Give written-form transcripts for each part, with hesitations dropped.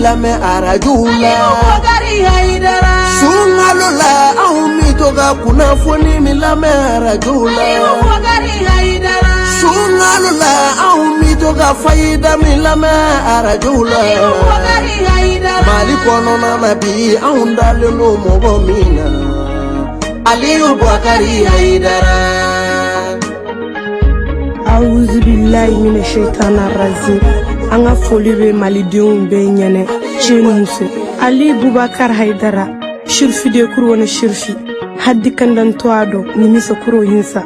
lame arajula sungalula aumi toga kuna foni mi lame arajula sungalula aumi toga faida mi lame arajula mali kono na nabi aundale no mogomina Aliou Boubacar Haidara A'udhu billahi minash shaitanir rajim anga foli be malidenw be ɲɛnɛ cɛ muso Aliou Boubacar Haidara shirfi de kuro ne shirfi haddi kandan to ado ni misa kuro yinsa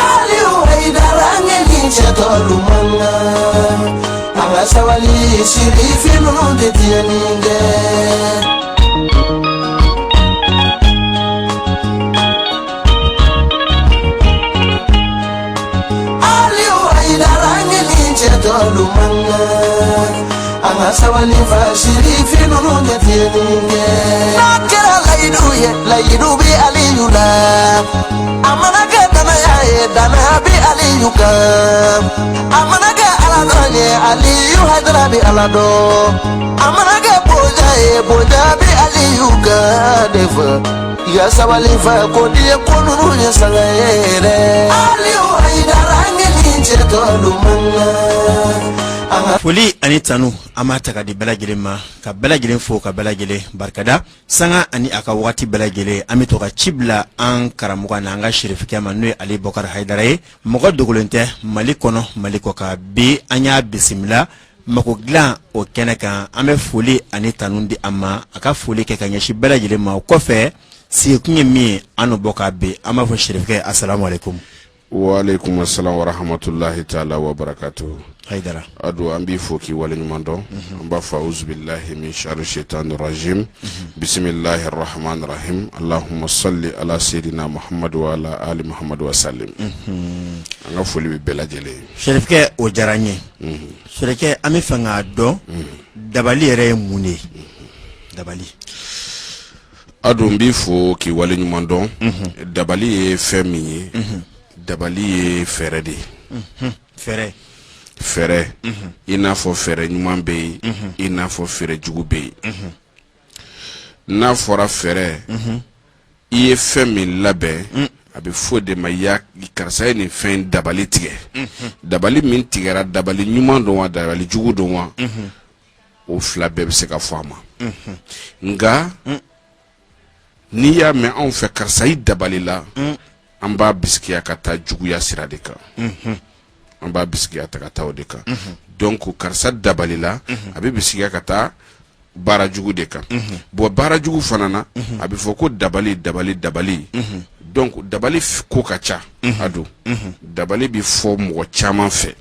Aliou Haidara ngeni chatolu manga anga sawali shirifi no de tianinge Lumanga anga sawani fashiri fino ngetieninge nakera laidu bi aliyula amanaka dana ya dana bi aliyuka amanaka aladonye Aliou Haidara bi alado amanaka boja bi aliyuka deva ya sawali fa kodi konunu ya sangere Aliou Haidara ngeni cheto lumanga Foli ani tanu amata ka di belagilema ka belagile fo ka belagile barkada sanga ani aka wati belagile amito ka cibla an karamuga na anga shirifike manu Ali Boubacar Haidara mogo dogolente malikono maliko ka bi anya bisimila mako glan o keneka ame foli ani tanu di ama aka foli ke kanyashi belagile ma kofe si kunye mi anu boka bi ama fo shirifike assalamu alaikum wa alaikum assalam wa rahmatullahi ta'ala wa barakatuh Haidara adu ambi foki wala nyumando amba fa'uz billahi min sharri shaitanir rajim bismillahir rahmanir rahim allahumma salli ala sayidina muhammad wa ala ali muhammad wa sallim anga foli be belajele sherifke o jaranye sherike ami fanga do dabali ere mune dabali adu mbi foki wala nyumando dabali e femi dabali e ferede fere ina fo fere nyuman be ina fo fere jugu be na fora fere iye femi labe abi fo de maya karsa ni fen dabali tige dabali min tigera dabali nyuman do wa dabali jugu do wa o fla be se ka fama nga ni ya me on fe karsa yi dabali la amba biskiya kata jugu ya siradika amba bisigiya takata odeka donc karsa dabalila abi bisigiya kata barajugu deka bo barajugu fanana abi foko dabali donc dabali ko kacha adu dabali bi fo mo chama fe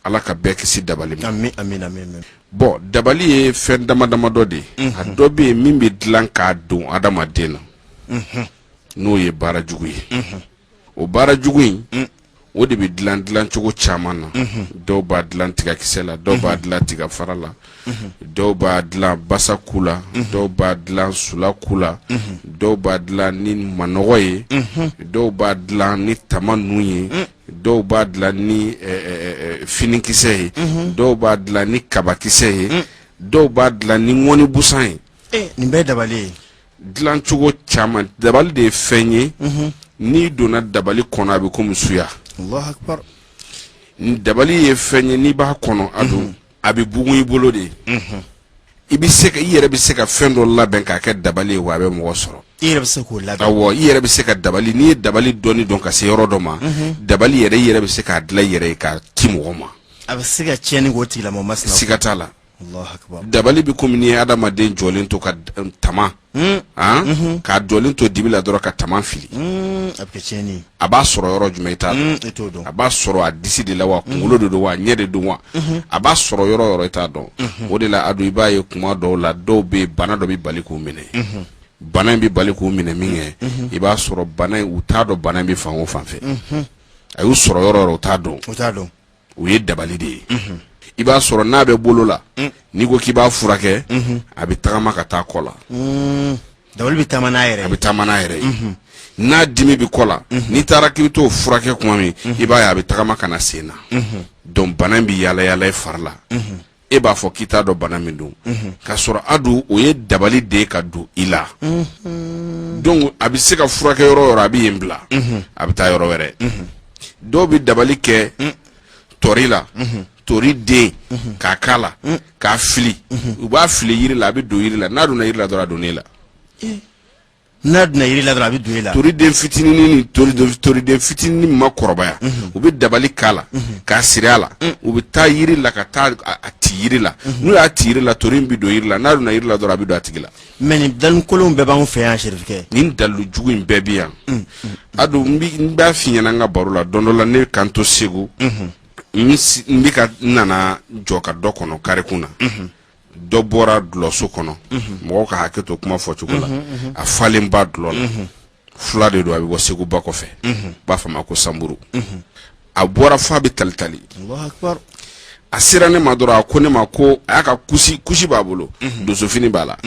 ala ka bekisi dabali amin bo dabali e fen dama do de adobe mimbi dlan ka do adama dena no ye barajugu o barajugu o de bi dlan cogo caman na dɔw b'a dlan tiga kisɛ la dɔw b'a dlan tiga fara la dɔw b'a dlan basa ku la dɔw b'a dlan sula ku la dɔw b'a dlan ni manɔgɔ ye dɔw b'a dlan ni tama nu ye dɔw b'a dlan ni finikisɛ ye dɔw b'a dlan ni kabakisɛ ye dɔw b'a dlan ni ŋɔni busan ye nin bɛɛ dabali ye dlan cogo caman dabali de ye fɛn ye ni donna dabali kɔnɔ a bɛ komi suya Allahu akbar dabali ye fɛn ye ni b'a kɔnɔ adu a bɛ bugun i bolo de i yɛrɛ bɛ se ka fɛn dɔ labɛn k'a kɛ dabali ye wa a bɛ mɔgɔ sɔrɔ i yɛrɛ bɛ se k'o labɛn awɔ i yɛrɛ bɛ se ka dabali n'i ye dabali dɔnni dɔn ka se yɔrɔ dɔ ma dabali yɛrɛ i yɛrɛ bɛ se k'a dilan i yɛrɛ ye k'a ci mɔgɔ ma a bɛ se ka tiɲɛni k'o tigilamɔgɔ masina siga t'a la Allahu akbar dabali bi komi ni adamaden jɔlen to ka tama k'a jɔlen to dibi la dɔrɔn ka tama fili a bɛ kɛ tiɲɛni a b'a sɔrɔ yɔrɔ jumɛn i t'a dɔn i t'o dɔn a b'a sɔrɔ a disi de la wa kunkolo de don wa ɲɛ de don wa a b'a sɔrɔ yɔrɔ i t'a dɔn o de la adu i b'a ye kuma dɔw la dɔw bɛ bana dɔ bɛ bali k'u minɛ bana in bɛ bali k'u minɛ min kɛ i b'a sɔrɔ bana in u t'a dɔn bana in bɛ fan o fan fɛ a y'u sɔrɔ yɔrɔ u t'a dɔn o ye dabali de ye i b'a sɔrɔ n'a bɛ bolo la n'i ko k'i b'a furakɛ a bɛ tagama ka taa kɔ la dabali bɛ taama n'a yɛrɛ a bɛ taama n'a yɛrɛ ye n'a dimi bɛ kɔ la n'i taara k'i bɛ t'o furakɛ kuma min i b'a ye a bɛ tagama ka na sen na donc bana in bɛ yaala yaala i fari la e b'a fɔ k'i t'a dɔn bana min don k'a sɔrɔ Adu o ye dabali de ka don i la donc a bɛ se ka furakɛ yɔrɔ o yɔrɔ a bɛ yen bila a bɛ taa yɔrɔ wɛrɛ dɔw bɛ dabali kɛ tori la tori den k'a k'a la k'a fili u b'a fili yiri la a bɛ don yiri la n'a donna yiri la dɔrɔn a donna e la n'a donna yiri la dɔrɔn a bɛ don e la tori den fitinin ni tori den fitinin ma kɔrɔbaya u bɛ dabali k'a la k'a siri a la u bɛ taa yiri la ka taa a ti yiri la n'u y'a ti yiri la tori in bɛ don yiri la n'a donna yiri la dɔrɔn a bɛ don a tigi la mais nin dalukolonw bɛɛ b'anw fɛ yan Serifukɛ nin dalu jugu in bɛɛ bɛ yan Adu n b'a f'i ɲɛna n ka baro la don dɔ la ne kan to Segu n bɛ ka nana jɔ ka dɔ kɔnɔ karikun na dɔ bɔra dulɔso kɔnɔ mɔgɔw ka hakɛ to kuma fɔcogo la a falen ba dulɔ la fila de don a bɛ bɔ Segu ba kɔfɛ b'a fɔ ma ko Sanburu a bɔra fa bɛ talitali a sera ne ma dɔrɔn a ko ne ma ko a y'a ka kusi b'a bolo dosofini b'a la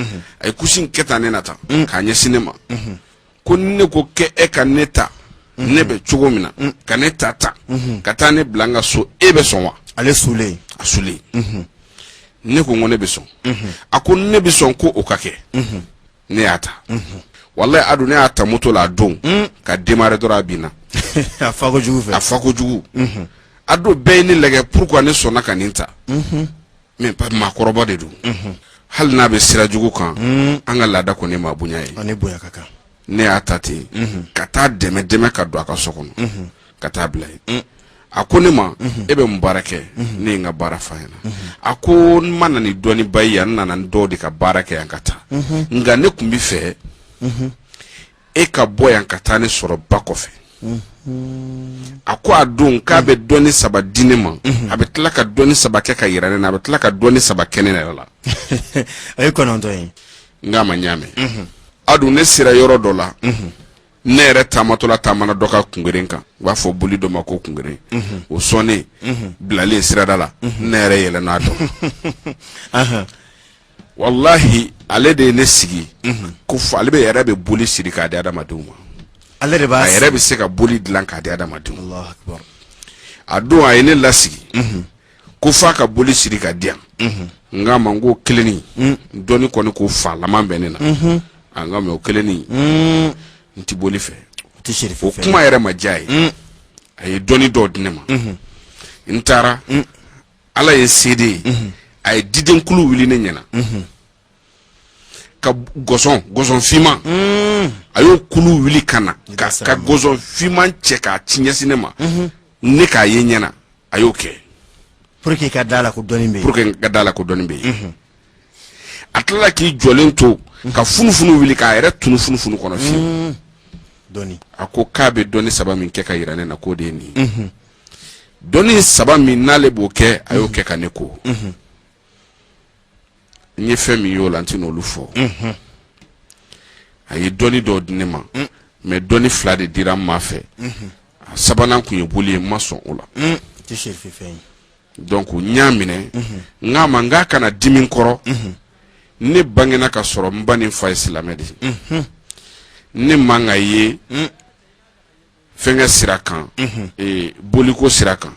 a ye kusi in kɛ tan ne na tan k'a ɲɛsin ne ma ko ne ko kɛ e ka ne ta ne bɛ cogo min na ka ne ta ka taa ne bila n ka so e bɛ sɔn wa ale sulen a sulen ne ko ne bɛ sɔn a ko ne bɛ sɔn ko o ka kɛ ne y'a ta wallahi Adu ne y'a ta moto la a don ka démarrer dɔrɔn a binna a fa kojugu fɛ a fa kojugu Adu bɛɛ ye ne lajɛ pourquoi ne sɔnna ka nin ta mais maakɔrɔba de don hali n'a bɛ sira jugu kan an ka laada kɔni ma bonya ye ani bonya ka kan ne y'a ta ten ka taa dɛmɛ ka don a ka so kɔnɔ ka taa bila yen a ko ne ma e bɛ mun baara kɛ ne ye n ka baara f'a ɲɛna a ko n ma na ni dɔnniba ye yan n nana dɔw de ka baara kɛ yan ka taa nka ne tun bɛ fɛ e ka bɔ yan ka taa ne sɔrɔ ba kɔfɛ a ko a don k'a bɛ dɔnni saba di ne ma a bɛ tila ka dɔnni saba kɛ ka yira ne na a bɛ tila ka dɔnni saba kɛ ne yɛrɛ la a ye kɔnɔntɔn ye n k'a ma ɲaamɛ Adu ne sera yɔrɔ dɔ la ne yɛrɛ taamatɔla taamana dɔ ka kungeren kan u b'a fɔ boli dɔ ma ko kungeren o sɔnnen bilalen sirada la ne yɛrɛ yɛlɛnna a dɔn wallahi ale de ye ne sigi ko fɔ ale yɛrɛ bɛ boli siri k'a di adamadenw ma ale de b'a a yɛrɛ bɛ se ka boli dilan k'a di adamadenw Allahu Akbar a don a ye ne lasigi ko f'a ka boli siri ka di yan n k'a ma n ko kelenni dɔnni kɔni ko fa laman bɛ ne na an ka mɛ o kelenni n ti boli fɛ o kuma yɛrɛ ma diya ye a ye dɔnni dɔw di ne ma n taara ala ye seede ye a ye didenkulu wuli ne ɲɛna ka gɔsɔn finman a y'o kulu wuli ka na ka gɔsɔn finman cɛ k'a ci ɲɛsin ne ma ne k'a ye ɲɛna a y'o kɛ pour que ka d'a la ko dɔnni bɛ yen pour que ka d'a la ko dɔnni bɛ yen a tilala k'i jɔlen to ka funufunu wuli k'a yɛrɛ tunu funufunu kɔnɔ fiyewu dɔnni a ko k'a bɛ dɔnni saba min kɛ ka yira ne na k'o de ye nin ye dɔnni saba min n'ale b'o kɛ a y'o kɛ ka ne ko n ye fɛn min y'o la n tɛ n'olu fɔ a ye dɔnni dɔw di ne ma mais dɔnni fila de dira n ma fɛ a sabanan kun ye boli ye n ma sɔn o la tɛ Serifu fɛn ye donc n y'a minɛ n k'a ma n k'a kana dimi n kɔrɔ ne bangena ka sɔrɔ n ba ni n fa ye silamɛ de ye ne man ka ye fɛnkɛ sira kan boliko sira kan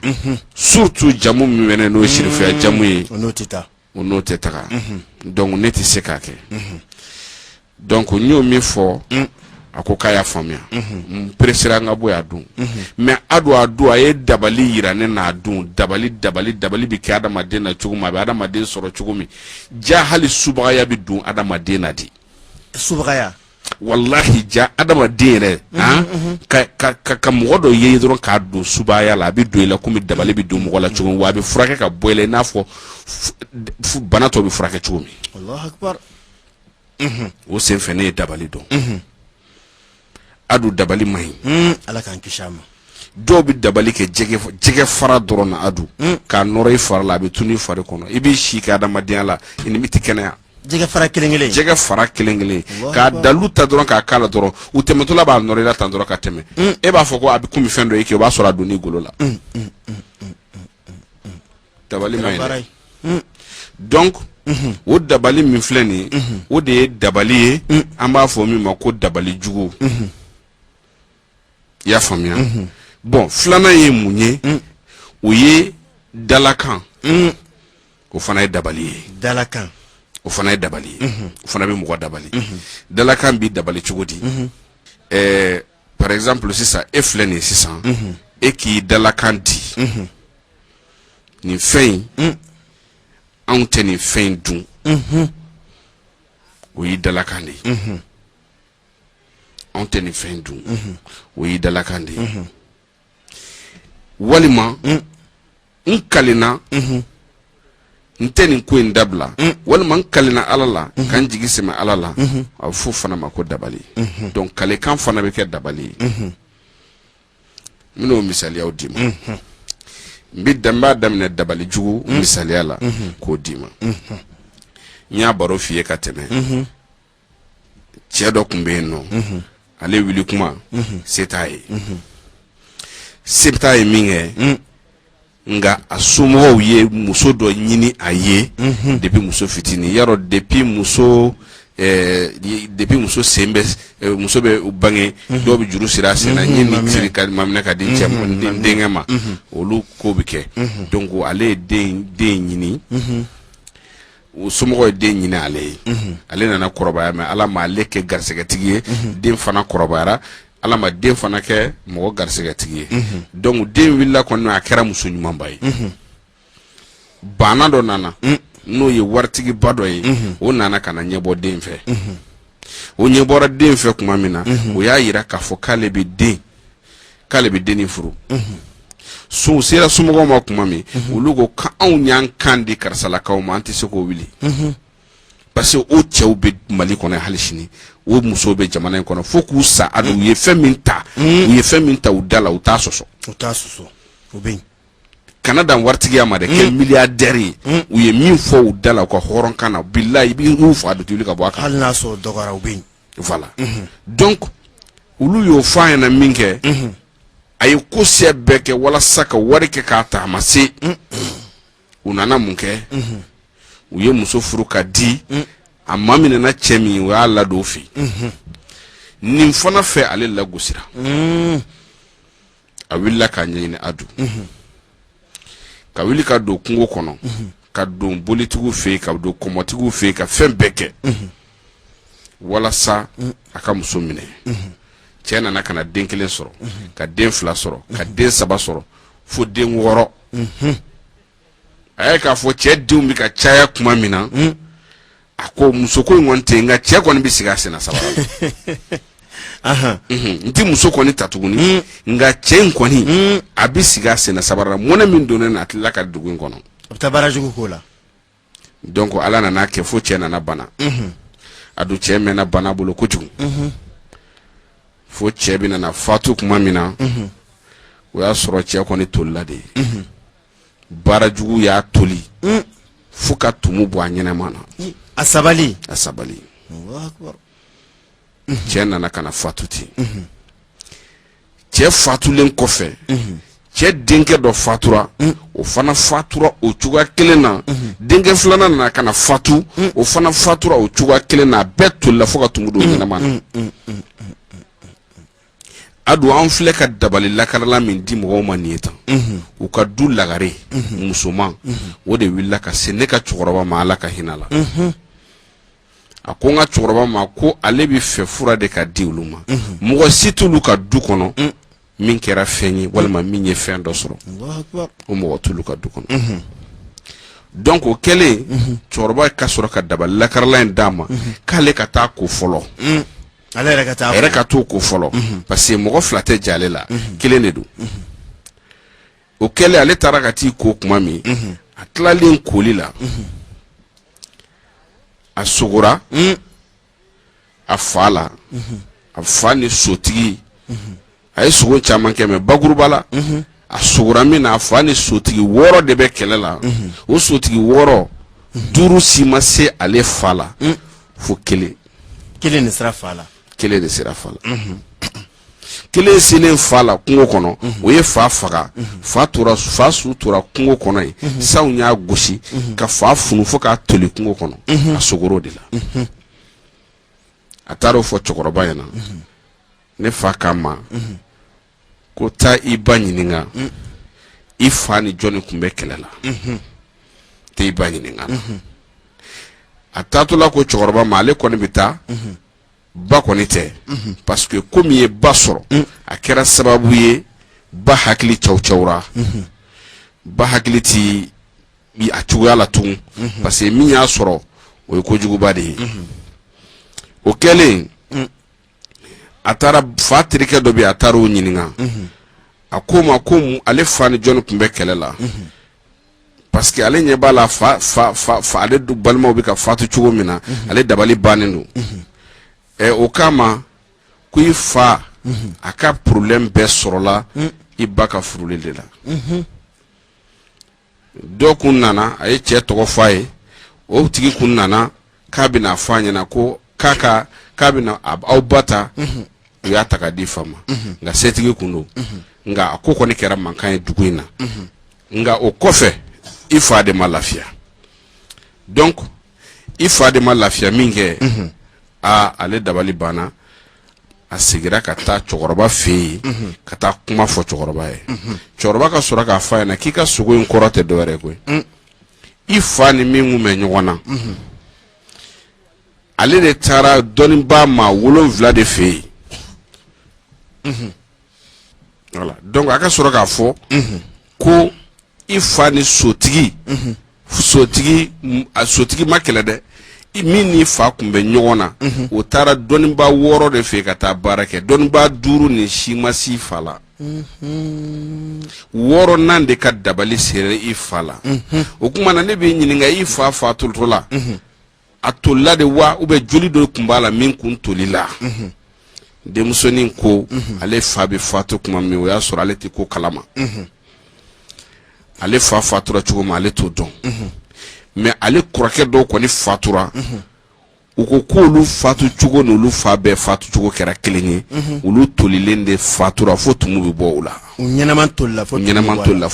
surtout jamu min bɛ ne n'o ye Serifuya jamu ye o n'o tɛ taa o n'o tɛ taga donc ne tɛ se k'a kɛ donc n y'o min fɔ a ko k'a y'a faamuya n peresera n ka bɔ y'a don mais Adu a don a ye dabali yira ne n'a don dabali bɛ kɛ adamaden na cogo min a bɛ adamaden sɔrɔ cogo min ja hali subagaya bɛ don adamaden na de subagaya wallahi ja adamaden yɛrɛ ka mɔgɔ dɔ ye dɔrɔn k'a don subaya la a bɛ don i la komi dabali bɛ don mɔgɔ la cogo min wa a bɛ furakɛ ka bɔ i la i n'a fɔ bana tɔ bɛ furakɛ cogo min Allahu Akbar o senfɛ ne ye dabali dɔn Adu dabali man ɲi ala k'an kisi a ma dɔw bɛ dabali kɛ jɛgɛ fara dɔrɔn na Adu k'a nɔrɔ i fari la a bɛ tunu i fari kɔnɔ i b'i si kɛ adamadenya la i ni min tɛ kɛnɛya jɛgɛ fara kelen jɛgɛ fara kelen k'a dalu ta dɔrɔn k'a k'a la dɔrɔn u tɛmɛtɔla b'a nɔrɔ i la tan dɔrɔn ka tɛmɛ e b'a fɔ ko a bɛ komi fɛn dɔ ye kɛ o b'a sɔrɔ a donn'i golo la dabali man ɲi dɛ donc o dabali min filɛ nin ye o de ye dabali ye an b'a fɔ min ma ko dabali jugu i y'a faamuya bon filanan ye mun ye o ye dalakan o fana ye dabali ye dalakan o fana ye dabali ye o fana bɛ mɔgɔ dabali dalakan bi dabali cogo di par exemple sisan e filɛ nin sisan e k'i dalakan di nin fɛn in anw tɛ nin fɛn in dun o y'i dalakan de ye anw tɛ nin fɛn in dun o y'i dalakan de ye walima n kalena n tɛ nin ko in dabila walima n kalena Ala la ka n jigi sɛmɛ Ala la a bɛ fɔ fana ma ko dabali donc kalekan fana bɛ kɛ dabali ye n bɛn'o misaliyaw d'i ma n b'a daminɛ dabali jugu misaliya la k'o d'i ma n y'a baro f'i ye ka tɛmɛ cɛ dɔ tun bɛ yen nɔ ale wuli kuma se t'a ye se t'a ye min kɛ nga a somɔgɔw ye muso dɔ ɲini a ye depuis muso fitini yarɔ depuis muso sen bɛ muso bɛ bange dɔw bɛ juru siri a sen na ɲini siri ka maminɛ ka di cɛ denkɛ ma olu ko bɛ kɛ donc ale ye den ɲini o somɔgɔw ye den ɲini ale ye ale nana kɔrɔbaya mais Ala ma ale kɛ garisɛgɛtigi ye den fana kɔrɔbayara Ala ma den fana kɛ mɔgɔ garisɛgɛtigi ye donc den wulila kɔni a kɛra muso ɲumanba ye bana dɔ nana n'o ye waritigiba dɔ ye o nana ka na ɲɛbɔ den fɛ o ɲɛbɔra den fɛ tuma min na o y'a yira k'a fɔ k'ale bɛ den furu so sera somɔgɔw ma tuma min olu ko k'anw y'an kan di karisalakaw ma an tɛ se k'o wuli parce que o cɛw bɛ Mali kɔnɔ hali sini o musow bɛ jamana in kɔnɔ fo k'u sa a u ye fɛn min ta u da la u t'a sɔsɔ o bɛ yen kana dan waritigiya ma dɛ kɛ milliardaire ye u ye min fɔ u da la u ka hɔrɔnkan na bilahi i b'i fa de tuli ka bɔ a kan hali n'a sɔrɔ dɔgɔyara u bɛ yen voilà donc olu y'o fɔ an ɲɛna min kɛ a ye ko sɛ bɛɛ kɛ walasa ka wari kɛ k'a ta a ma se u nana mun kɛ u ye muso furu ka di a ma minɛna cɛ min o y'a ladon fɛ nin fana fɛ ale lagosira a wulila k'a ɲɛɲini a dun ka wuli ka don kungo kɔnɔ ka don bolitigiw fɛ yen ka don kɔmɔtigiw fɛ yen ka fɛn bɛɛ kɛ walasa a ka muso minɛ cɛ nana ka na den kelen sɔrɔ ka den fila sɔrɔ ka den saba sɔrɔ fo den wɔɔrɔ a ye k'a fɔ cɛ denw bɛ ka caya tuma min na a ko muso ko in kɔni tɛ nka cɛ kɔni bɛ sigi a senna sabara la n tɛ muso kɔni ta tuguni nka cɛ in kɔni a bɛ sigi a senna sabara la mɔnɛ min donnen na a tilala ka dugu in kɔnɔ a bɛ taa baara jugu k'o la donc Ala nana kɛ fo cɛ nana bana a dun cɛ mɛnna bana bolo kojugu fo cɛ bɛ nana fatu tuma min na o y'a sɔrɔ cɛ kɔni tolila de ye baara jugu y'a toli fo ka tumu bɔ a ɲɛnɛma na a sabali cɛ nana ka na fatu ten cɛ fatulen kɔfɛ cɛ denkɛ dɔ fatura o fana fatura o cogoya kelen na denkɛ filanan nana ka na fatu o fana fatura o cogoya kelen na a bɛɛ tolila fo ka tumu don ɲɛnɛma na a dun an filɛ ka dabali lakarala min di mɔgɔw ma nin ye tan u ka du lagare musoman o de wulila ka se ne ka cɛkɔrɔba ma Ala ka hinɛ la a ko n ka cɛkɔrɔba ma ko ale bɛ fɛ fura de ka di olu ma mɔgɔ si t'olu ka du kɔnɔ min kɛra fɛn ye walima min ye fɛn dɔ sɔrɔ o mɔgɔ t'olu ka du kɔnɔ donc o kɛlen cɛkɔrɔba ka sɔrɔ ka dabali lakarala in d'a ma k'ale ka taa ko fɔlɔ ale yɛrɛ ka t'o ko fɔlɔ parce que mɔgɔ fila tɛ jɛ ale la kelen de don o kɛlen ale taara ka t'i ko tuma min a tilalen koli la a sogora a fa la a fa ni sotigi a ye sogo caman kɛ mais bakuruba la a sogora min na a fa ni sotigi 6 de bɛ kɛlɛ la o sotigi 6 5 si ma se ale fa la fo kelen de sera fa la kelen selen fa la kungo kɔnɔ o ye fa faga fa su tora kungo kɔnɔ ye sanw y'a gosi ka fa funu fo k'a toli kungo kɔnɔ a sogoro de la a taara o fɔ cɛkɔrɔba ɲɛna ne fa k'a ma ko taa i ba ɲininka i fa ni jɔnni tun bɛ kɛlɛ la tɛ i ba ɲininka a taatɔla ko cɛkɔrɔba ma ale kɔni bɛ taa ba kɔni tɛ parce que komi ye ba sɔrɔ a kɛra sababu ye ba hakili cawcawra ba hakili ti a cogoya la tugun parce que min y'a sɔrɔ o ye kojuguba de ye o kɛlen a taara fa terikɛ dɔ bɛ a taara o ɲininka a ko ma ko ale fa ni jɔnni tun bɛ kɛlɛ la parce que ale ɲɛ b'a la fa ale balimaw bɛ ka fatu cogo min na ale dabali bannen don o kama ko i fa a ka problème bɛɛ sɔrɔla i ba ka furuli de la dɔ kun nana a ye cɛ tɔgɔ f'a ye o tigi kun nana k'a bɛna f'a ɲɛna ko k'a bɛna aw ba ta u y'a ta ka di fa ma nka setigi kun don nka a ko kɔni kɛra mankan ye dugu in na nka o kɔfɛ i fa de ma lafiya donc i fa de ma lafiya min kɛ ale dabali banna a segira ka taa cɛkɔrɔba fɛ yen ka taa kuma fɔ cɛkɔrɔba ye cɛkɔrɔba ka sɔrɔ k'a f'a ɲɛna k'i ka sogo in kɔrɔ tɛ dɔwɛrɛ koyi i fa ni min kun bɛ ɲɔgɔn na ale de taara dɔnnibaa maa 7 de fɛ yen voilà donc a ka sɔrɔ k'a fɔ ko i fa ni sotigi ma kɛlɛ dɛ min ni fa kun bɛ ɲɔgɔn na o taara dɔnnibaa 6 de fɛ ka taa baara kɛ dɔnnibaa 5 ni si ma si fa la 6 de ka dabali sera i fa la o kuma na ne bɛ ɲininka i fa fatutɔ la a tolila de wa ou bien joli dɔ kun b'a la min kun tolila denmusonin ko ale fa bɛ fatu kuma min o y'a sɔrɔ ale tɛ ko kalama ale fa fatura cogo min ale t'o dɔn mais ale kɔrɔkɛ dɔw kɔni fatura u ko k'olu fatu cogo n'olu fa bɛɛ fatu cogo kɛra kelen ye olu tolilen de fatura fo tumu bɛ bɔ u la u ɲɛnaman tolila fo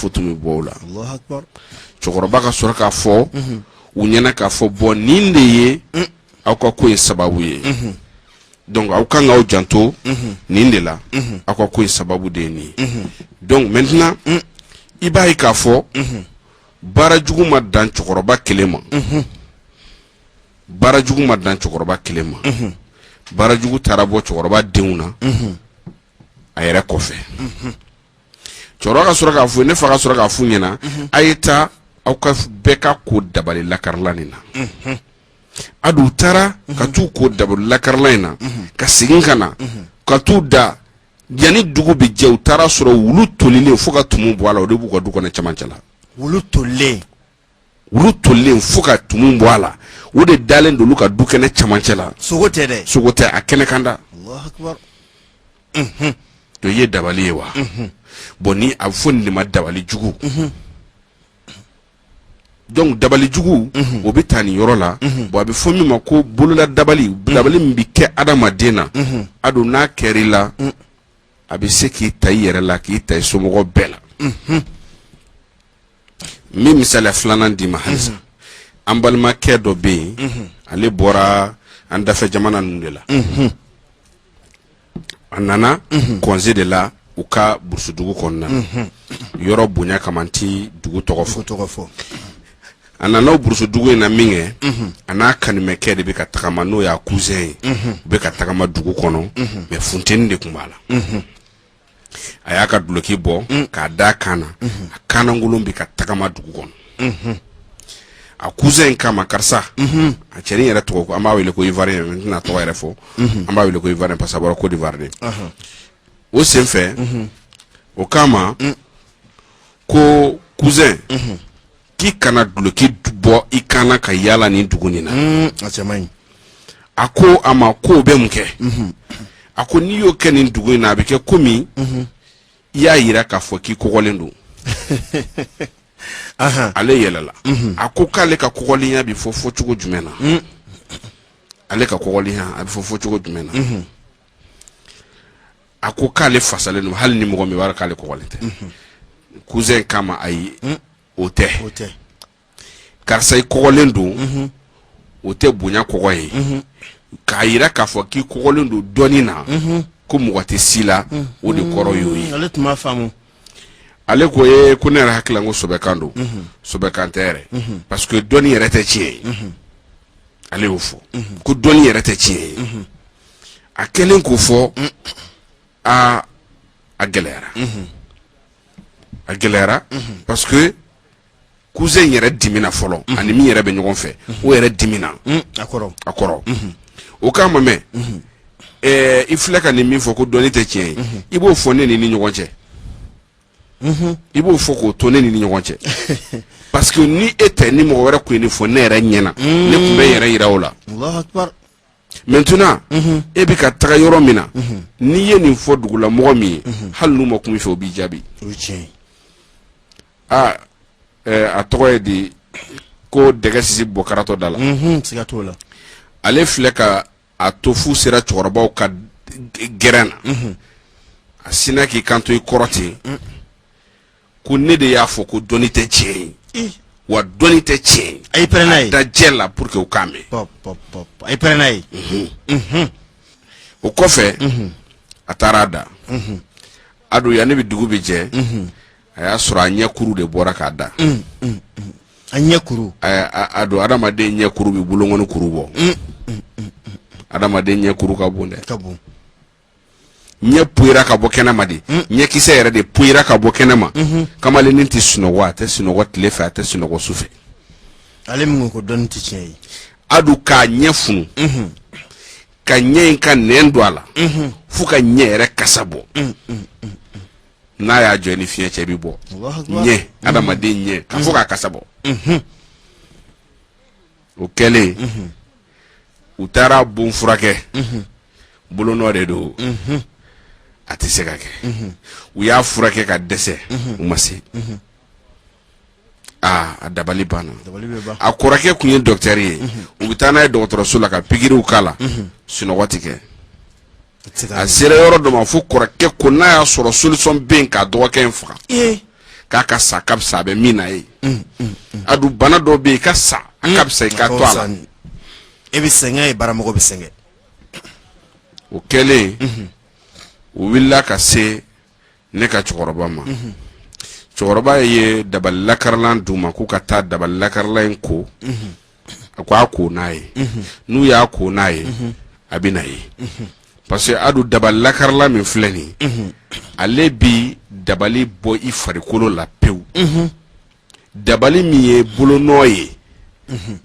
tumu bɛ bɔ u la Allahu Akbar cɛkɔrɔba ka sɔrɔ k'a fɔ u ɲɛna k'a fɔ bɔn nin de ye aw ka ko in sababu ye donc aw kan k'aw janto nin de la aw ka ko in sababu de ye nin ye donc maintenant i b'a ye k'a fɔ baara jugu ma dan cɛkɔrɔba kelen ma baara jugu ma dan cɛkɔrɔba kelen ma baara jugu taara bɔ cɛkɔrɔba denw na a yɛrɛ kɔfɛ cɛkɔrɔba ka sɔrɔ k'a fɔ ne fa ka sɔrɔ k'a fɔ ɲɛna a ye taa aw ka bɛɛ ka ko dabali lakarila nin na a dun taara ka t'u ko dabali lakarila in na ka segin ka na ka t'u da yanni dugu bɛ jɛ u taara sɔrɔ wulu tolilen fo ka tumu bɔ a la o de b'u ka du kɔnɔ cɛmancɛ la wulu tolilen fo ka tumu bɔ a la o de dalen don olu ka du kɛnɛ cɛmancɛ la sogo tɛ dɛ sogo tɛ a kɛnɛ kan da Allahu Akbar to ye dabali ye wa bon ni a bɛ fɔ nin de ma dabali jugu donc dabali jugu o bɛ taa nin yɔrɔ la bon a bɛ fɔ min ma ko bolola dabali min bɛ kɛ adamaden na a don n'a kɛr'i la a bɛ se k'i ta i yɛrɛ la k'i ta i somɔgɔw bɛɛ la min misaliya filanan d'i ma halisa an balimakɛ dɔ bɛ yen ale bɔra an dafɛ jamana ninnu de la a nana kɔnse de la u ka burusudugu kɔnɔna na yɔrɔ bonya kama n ti dugu tɔgɔ fɔ a nana o burusudugu in na min kɛ a n'a kanimɛkɛ de bɛ ka tagama n'o y'a cousin ye u bɛ ka tagama dugu kɔnɔ mais funteni de tun b'a la a y'a ka duloki bɔ k'a da kan na a kanangolon bɛ ka tagama dugu kɔnɔ a cousin in kama karisa a cɛnin yɛrɛ tɔgɔ an b'a wele ko ivoirien n tɛna tɔgɔ yɛrɛ fɔ an b'a wele ko ivoirien parce que a bɔra Côte d'Ivoire de o senfɛ o kama ko cousin k'i kana duloki bɔ i kana ka yaala nin dugu nin na a cɛ man ɲi a ko a ma ko o bɛ mun kɛ a ko n'i y'o kɛ nin dugu in na a bɛ kɛ komi i y'a yira k'a fɔ k'i kɔgɔlen don ale yɛlɛla a ko k'ale ka kɔgɔlenya bɛ fɔ cogo jumɛn na ale ka kɔgɔlenya a bɛ fɔ cogo jumɛn na a ko k'ale fasalen don hali ni mɔgɔ min b'a dɔn k'ale kɔgɔlen tɛ cousin kama ayi o tɛ karisa i kɔgɔlen don o tɛ bonya kɔgɔ ye k'a yira k'a fɔ k'i kɔgɔlen don dɔɔnin na ko mɔgɔ tɛ si la o de kɔrɔ y'o ye ale tun b'a faamu ale ko ye ko ne yɛrɛ hakili la n ko sɔbɛkan don sɔbɛkan tɛ yɛrɛ parce que dɔnni yɛrɛ tɛ tiɲɛ ye ale y'o fɔ ko dɔnni yɛrɛ tɛ tiɲɛ ye a kɛlen k'o fɔ a gɛlɛyara a gɛlɛyara parce que cousin yɛrɛ dimina fɔlɔ ani min yɛrɛ bɛ ɲɔgɔn fɛ o yɛrɛ dimina a kɔrɔ o k'a ma mɛn i filɛ ka nin min fɔ ko dɔnni tɛ tiɲɛ ye i b'o fɔ ne ni ɲɔgɔn cɛ i b'o fɔ k'o to ne ni ɲɔgɔn cɛ parce que ni e tɛ ni mɔgɔ wɛrɛ kun ye nin fɔ ne yɛrɛ ɲɛna ne kun bɛ yɛrɛ yira o la maintenant e bɛ ka taga yɔrɔ min na n'i ye nin fɔ dugula mɔgɔ min ye hali n'u ma kun fɛ o b'i jaabi a tɔgɔ ye di ko dɛgɛ sisi bɔ karatɔ da la ale filɛ ka a to fu sera cɛkɔrɔbaw ka gɛrɛn na a sinna k'i kanto i kɔrɔ ten ko ne de y'a fɔ ko dɔnni tɛ tiɲɛ ye wa dɔnni tɛ tiɲɛ ye a da jɛ la pour que o k'a mɛn o kɔfɛ a taara a da a don yanni bi dugu bi jɛ a y'a sɔrɔ a ɲɛkuru de bɔra k'a da a ɲɛkuru a don adamaden ɲɛkuru bi bolokɔni kuru bɔ adamaden ɲɛkuru ka bon dɛ ɲɛ poyira ka bɔ kɛnɛma de ɲɛkisɛ yɛrɛ de poyira ka bɔ kɛnɛma kamalenin tɛ sunɔgɔ a tɛ sunɔgɔ tile fɛ a tɛ sunɔgɔ su fɛ ale min ko dɔnni tɛ tiɲɛ ye a don k'a ɲɛ funu ka ɲɛ in ka nɛn don a la fo ka ɲɛ yɛrɛ kasa bɔ n'a y'a jɔ ni fiɲɛ cɛ bi bɔ ɲɛ adamaden ɲɛ ka fo k'a kasa bɔ o kɛlen u taara bon furakɛ bolonɔ de don a tɛ se ka kɛ u y'a furakɛ ka dɛsɛ u ma se a dabali banna a kɔrɔkɛ kun ye docteur ye u bɛ taa n'a ye dɔgɔtɔrɔso la ka pikiriw k'a la sunɔgɔ tɛ kɛ a sera yɔrɔ dɔ ma fo kɔrɔkɛ ko n'a y'a sɔrɔ solution bɛ yen k'a dɔgɔkɛ in faga k'a ka sa ka fisa a bɛ min na ye a dun bana dɔw bɛ yen i ka sa a ka fisa i ka to a la e bɛ sɛgɛn ye baramɔgɔ bɛ sɛgɛn o kɛlen u wulila ka se ne ka cɛkɔrɔba ma cɛkɔrɔba ye dabali lakarilan d'u ma k'u ka taa dabali lakarilan in ko a ko a ko n'a ye n'u y'a ko n'a ye a bɛ na ye parce que a dun dabali lakarilan min filɛ nin ye ale bi dabali bɔ i farikolo la pewu dabali min ye bolonɔ ye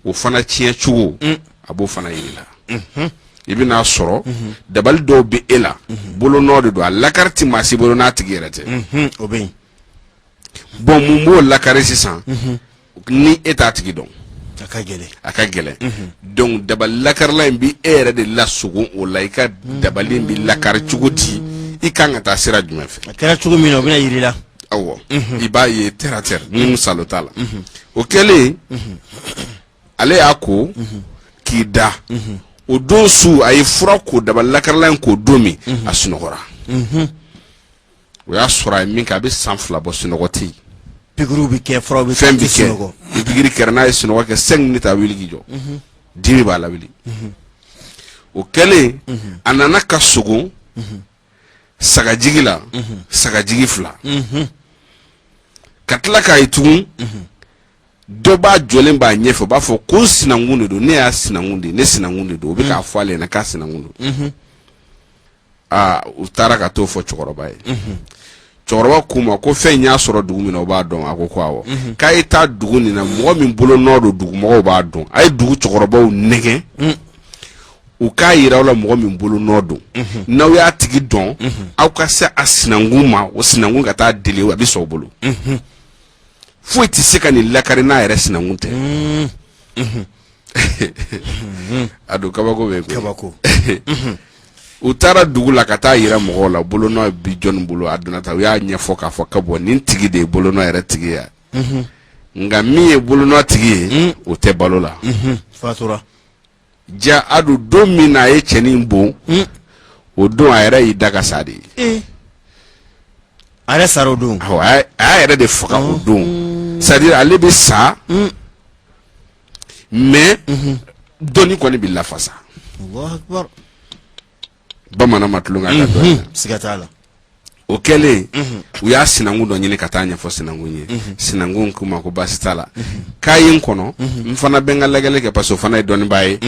o fana tiɲɛ cogo a b'o fana yiri la i bɛna sɔrɔ dabali dɔw bɛ e la bolonɔ de don a lakari ti maa si bolo n'a tigi yɛrɛ tɛ o bɛ yen bon mun b'o lakari sisan ni e t'a tigi dɔn a ka gɛlɛn donc dabali lakarila in bi e yɛrɛ de lasogo o la i ka dabali in bi lakari cogo di i kan ka taa sira jumɛn fɛ a kɛra cogo min na o bɛna yiri la awɔ i b'a ye terre à terre ni salo t'a la o kɛlen ale y'a ko k'i da o don su a ye fura ko dabali lakarila in k'o don min a sunɔgɔra o y'a sɔrɔ a ye min kɛ a bɛ san 2 bɔ sunɔgɔ tɛ yen pikiriw bɛ kɛ furaw bɛ fɛn bɛ kɛ ni pikiri kɛra n'a ye sunɔgɔ kɛ 5 minutes a wuli k'i jɔ dimi b'a la wuli o kɛlen a nana ka sogo sagajigi la sagajigi 2 ka tila k'a ye tugun dɔ b'a jɔlen b'a ɲɛfɛ o b'a fɔ ko sinankun de don ne y'a sinankun de ne sinankun de don o bɛ k'a fɔ ale ɲɛna k'a sinankun don u taara ka t'o fɔ cɛkɔrɔba ye cɛkɔrɔba k'u ma ko fɛn y'a sɔrɔ dugu min na o b'a dɔn a ko awɔ k'a ye taa dugu nin na mɔgɔ min bolo nɔ don dugumɔgɔw b'a dɔn a ye dugu cɛkɔrɔbaw nɛgɛn u k'a yira aw la mɔgɔ min bolo nɔ don n'aw y'a tigi dɔn aw ka se a sinankun ma o sinankun ka taa deli a bɛ sɔn o bolo foyi tɛ se ka nin lakari n'a yɛrɛ sinankun tɛ a don kabako bɛ yen kabako u taara dugu la ka taa yira mɔgɔw la bolonɔ bi jɔnni bolo a donna ta u y'a ɲɛfɔ k'a fɔ ka bɔ nin tigi de ye bolonɔ yɛrɛ tigi ye nka min ye bolonɔ tigi ye o tɛ balo la fatura ja a don min na a ye cɛnin bon o don a yɛrɛ y'i da ka sa de ye a yɛrɛ sara o don a y'a yɛrɛ de faga o don c'est à dire ale bɛ sa mais dɔnni kɔni bɛ lafasa bamanan ma tulon ka dɔn siga t'a la o kɛlen u y'a sinankun dɔ ɲini ka taa ɲɛfɔ sinankun ye sinankun ko ma ko baasi t'a la k'a ye n kɔnɔ n fana bɛ n ka lajɛli kɛ parce que o fana ye dɔnnibaa ye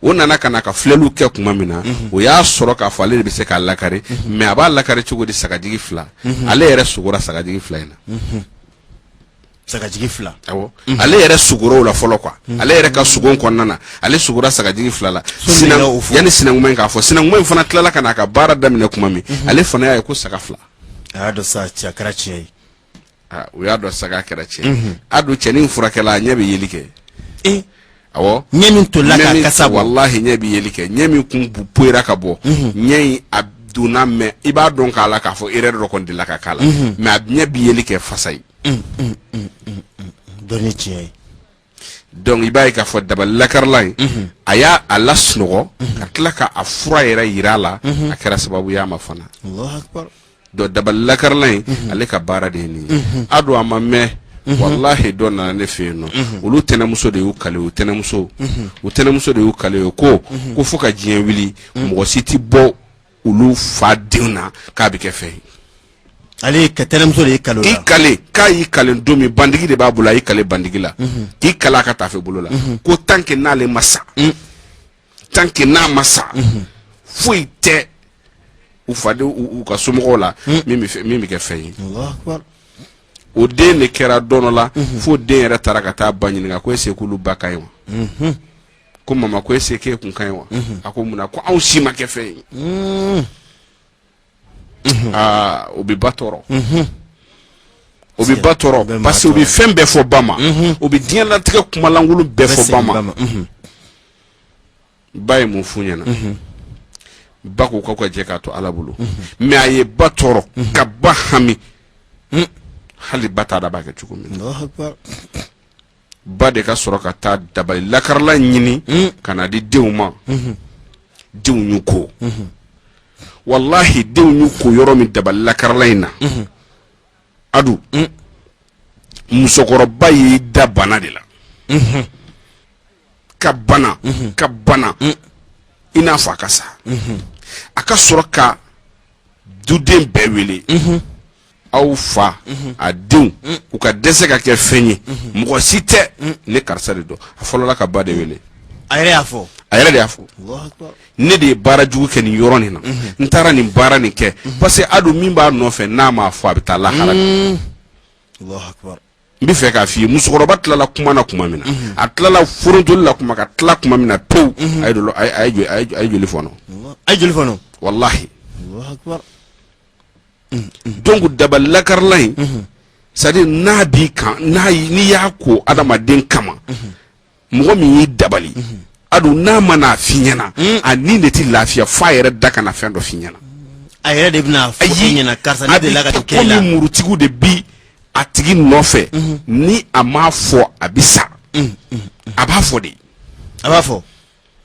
o nana ka na ka filɛliw kɛ tuma min na o y'a sɔrɔ k'a fɔ ale de bɛ se k'a lakari mais a b'a lakari cogo di sagajigi 2 ale yɛrɛ sugora sagajigi 2 in na sagajigi 2 awɔ ale yɛrɛ sugora la fɔlɔ quoi ale yɛrɛ ka sugon kɔnɔna na ale sugora sagajigi 2 la yani sinankuma in k'a fɔ sinankuma in fana tilala ka na a ka baara daminɛ tuma min ale fana y'a ye ko saga 2 a y'a dɔn sa cɛ a kɛra tiɲɛ ye u y'a dɔn saga kɛra tiɲɛ a dun cɛnin furakɛla a ɲɛ bɛ yeli kɛ awɔ ɲɛ min tolila k'a kasa bɔ wallahi ɲɛ bɛ yeli kɛ ɲɛ min kun poyira ka bɔ ɲɛ in a donna mais i b'a dɔn k'a la k'a fɔ erreur dɔ kɔni delila ka k'a la mais a ɲɛ bɛ yeli kɛ fasa ye dɔnni tiɲɛ ye donc i b'a ye k'a fɔ dabali lakarila in a y'a lasunɔgɔ ka tila ka a fura yɛrɛ yira a la a kɛra sababu ye a ma fana Allahu akbar donc dabali lakarila in ale ka baara de ye nin ye a don a ma mɛn wallahi dɔ nana ne fɛ yen nɔ olu tɛnɛmuso de y'u kale u tɛnɛmuso de y'u kale ko fo ka diɲɛ wuli mɔgɔ si tɛ bɔ olu fa denw na k'a bɛ kɛ fɛn ye ale ka tɛnɛmuso de y'i kale o la i kale k'a y'i kale don min bandigi de b'a bolo a y'i kale bandigi la k'i kale a ka taafe bolo la ko tant que n'ale ma sa tant que n'a ma sa foyi tɛ u faden u ka somɔgɔw la min bɛ kɛ fɛn ye Allahu akbar o den de kɛra dɔn dɔ la fo den yɛrɛ taara ka taa ba ɲininka ko est-ce que k'olu ba ka ɲi wa ko mama ko est-ce que k'e kun ka ɲi wa a ko munna ko anw si ma kɛ fɛn ye o bɛ ba tɔɔrɔ o bɛ ba tɔɔrɔ parce que o bɛ fɛn bɛɛ fɔ ba ma o bɛ diɲɛlatigɛ kumalankolon bɛɛ fɔ ba ma ba ye mun f'u ɲɛna ba ko k'aw ka jɛ k'a to Ala bolo mais a ye ba tɔɔrɔ ka ba hami hali ba t'a da b'a kɛ cogo min ba de ka sɔrɔ ka taa dabali lakarila ɲini ka na di denw ma denw y'u ko wallahi denw y'u ko yɔrɔ min dabali lakarila in na adu musokɔrɔba y'i da bana de la ka bana i n'a fɔ a ka sa a ka sɔrɔ ka duden bɛɛ wele aw fa a denw u ka dɛsɛ ka kɛ fɛn ye mɔgɔ si tɛ ne karisa de don a fɔlɔla ka ba de wele a yɛrɛ y'a fɔ a yɛrɛ de y'a fɔ ne de ye baara jugu kɛ nin yɔrɔ nin na n taara nin baara nin kɛ parce que a don min b'a nɔfɛ n'a m'a fɔ a bɛ taa lahara n bɛ fɛ k'a f'i ye musokɔrɔba tilala kuma na kuma min na a tilala forontoli la kuma ka tila kuma min na pewu a ye joli fɔnɔ a ye joli fɔnɔ wallahi donc dabali lakarila in c'est à dire n'a b'i kan n'i y'a ko adamaden kama mɔgɔ min y'i dabali a don n'a ma n'a f'i ɲɛna a ni de tɛ lafiya f'a yɛrɛ da kana fɛn dɔ f'i ɲɛna a yɛrɛ de bɛna fɔ i ɲɛna karisa ne delila ka nin kɛ i la komi murutigiw de bi a tigi nɔfɛ ni a m'a fɔ a bɛ sa a b'a fɔ de a b'a fɔ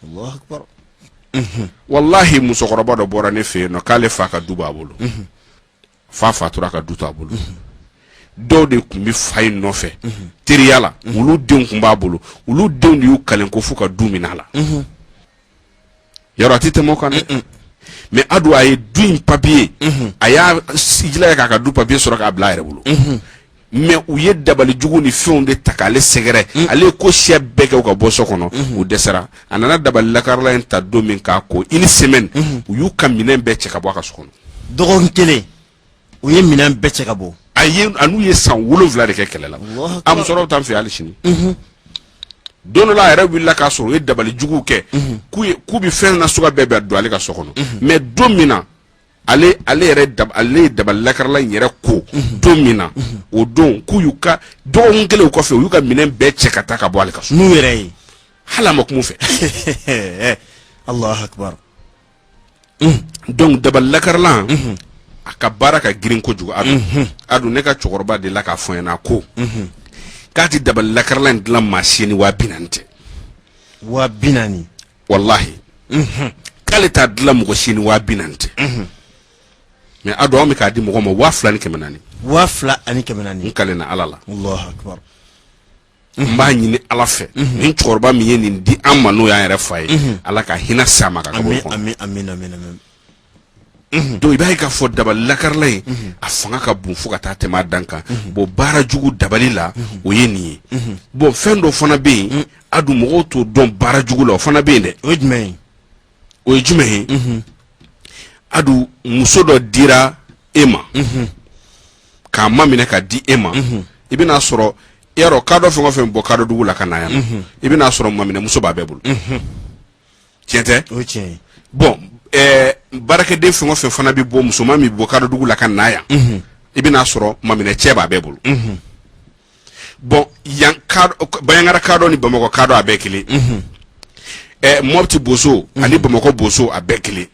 Allahu akbar wallahi musokɔrɔba dɔ bɔra ne fɛ yen nɔ k'ale fa ka du b'a bolo fa fatura ka du to a bolo dɔw de tun bɛ fa in nɔfɛ teriya la olu denw tun b'a bolo olu denw de y'u kalen ko fo ka du minɛ a la yɔrɔ a tɛ tɛmɛ o kan dɛ mais a don a ye du in papier a y'a jilaja k'a ka du papier sɔrɔ k'a bila a yɛrɛ bolo mais u ye dabali jugu ni fɛnw de ta k'ale sɛgɛrɛ ale ye ko siya bɛɛ kɛ u ka bɔ so kɔnɔ u dɛsɛra a nana dabali lakarila in ta don min k'a ko une semaine u y'u ka minɛn bɛɛ cɛ ka bɔ a ka so kɔnɔ dɔgɔkun kelen u ye minɛn bɛɛ cɛ ka bɔ a n'u ye san 7 de kɛ kɛlɛ la a musokɔrɔbaw t'an fɛ hali sini don dɔ la a yɛrɛ wulila k'a sɔrɔ u ye dabali juguw kɛ k'u bɛ fɛn nasuguya bɛɛ bɛ don ale ka so kɔnɔ mais don min na ale ye dabali lakarila in yɛrɛ ko don min na o don k'u y'u ka dɔgɔkun kelen kɔfɛ u y'u ka minɛn bɛɛ cɛ ka taa ka bɔ ale ka so n'u yɛrɛ ye hali a ma kuma u fɛ Allahu akbar donc dabali lakarila a ka baara ka girin kojugu a dun ne ka cɛkɔrɔba de la k'a fɔ n ɲɛna ko k'a tɛ dabali lakarila in dilan maa si ni 40,000 tɛ 40,000 wallahi k'ale t'a dilan mɔgɔ si ni 40,000 tɛ mais a don an bɛ k'a di mɔgɔ ma 2,000 ni 400. 2,000 ni 400 n kale na Ala la Allahu akbar n b'a ɲini Ala fɛ nin cɛkɔrɔba min ye nin di an ma n'o y'an yɛrɛ fa ye Ala ka hinɛ s'a ma ka kaburu kɔnɔ amin donc i b'a ye k'a fɔ dabali lakarila in a fanga ka bon fo ka taa tɛmɛ a dan kan bon baara jugu dabali la o ye nin ye bon fɛn dɔ fana bɛ yen a dun mɔgɔw t'o dɔn baara jugu la o fana bɛ yen dɛ o ye jumɛn ye o ye jumɛn ye a dun muso dɔ dira e ma k'a maminɛ ka di e ma i bɛna sɔrɔ yarɔ kadɔ fɛn o fɛn bɔ kadɔ dugu la ka na yan i bɛna sɔrɔ maminɛ muso b'a bɛɛ bolo tiɲɛ tɛ o ye tiɲɛ ye bon baarakɛden fɛn o fɛn fana bɛ bɔ musoman min bɛ bɔ kadɔ dugu la ka na yan i bɛna sɔrɔ maminɛ cɛ b'a bɛɛ bolo bon yan Bayaŋara kadɔ ni Bamakɔ kadɔ a bɛɛ kelen Mopti boso ani Bamakɔ boso a bɛɛ kelen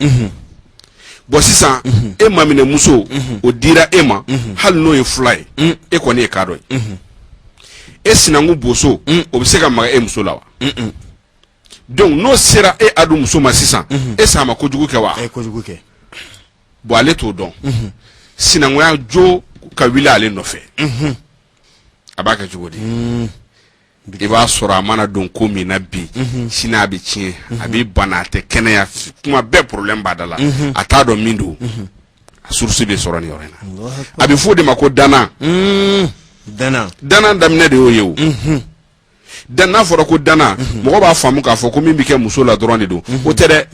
bon sisan e maminɛ muso o dira e ma hali n'o ye fila ye e kɔni ye kadɔ ye e sinankun boso o bɛ se ka maga e muso la wa donc n'o sera e adu muso ma sisan e sa ma kojugu kɛ wa kojugu kɛ bon ale t'o dɔn sinankunya jo ka wuli ale nɔfɛ a b'a kɛ cogo di i b'a sɔrɔ a mana don ko min na bi sini a bɛ tiɲɛ a bɛ bana a tɛ kɛnɛya kuma bɛɛ problème b'a da la a t'a dɔn min don a source bɛ sɔrɔ nin yɔrɔ in na a bɛ fɔ o de ma ko dana dana daminɛ de y'o ye o dan n'a fɔra ko dana mɔgɔ b'a faamu k'a fɔ ko min bɛ kɛ muso la dɔrɔn de don o tɛ dɛ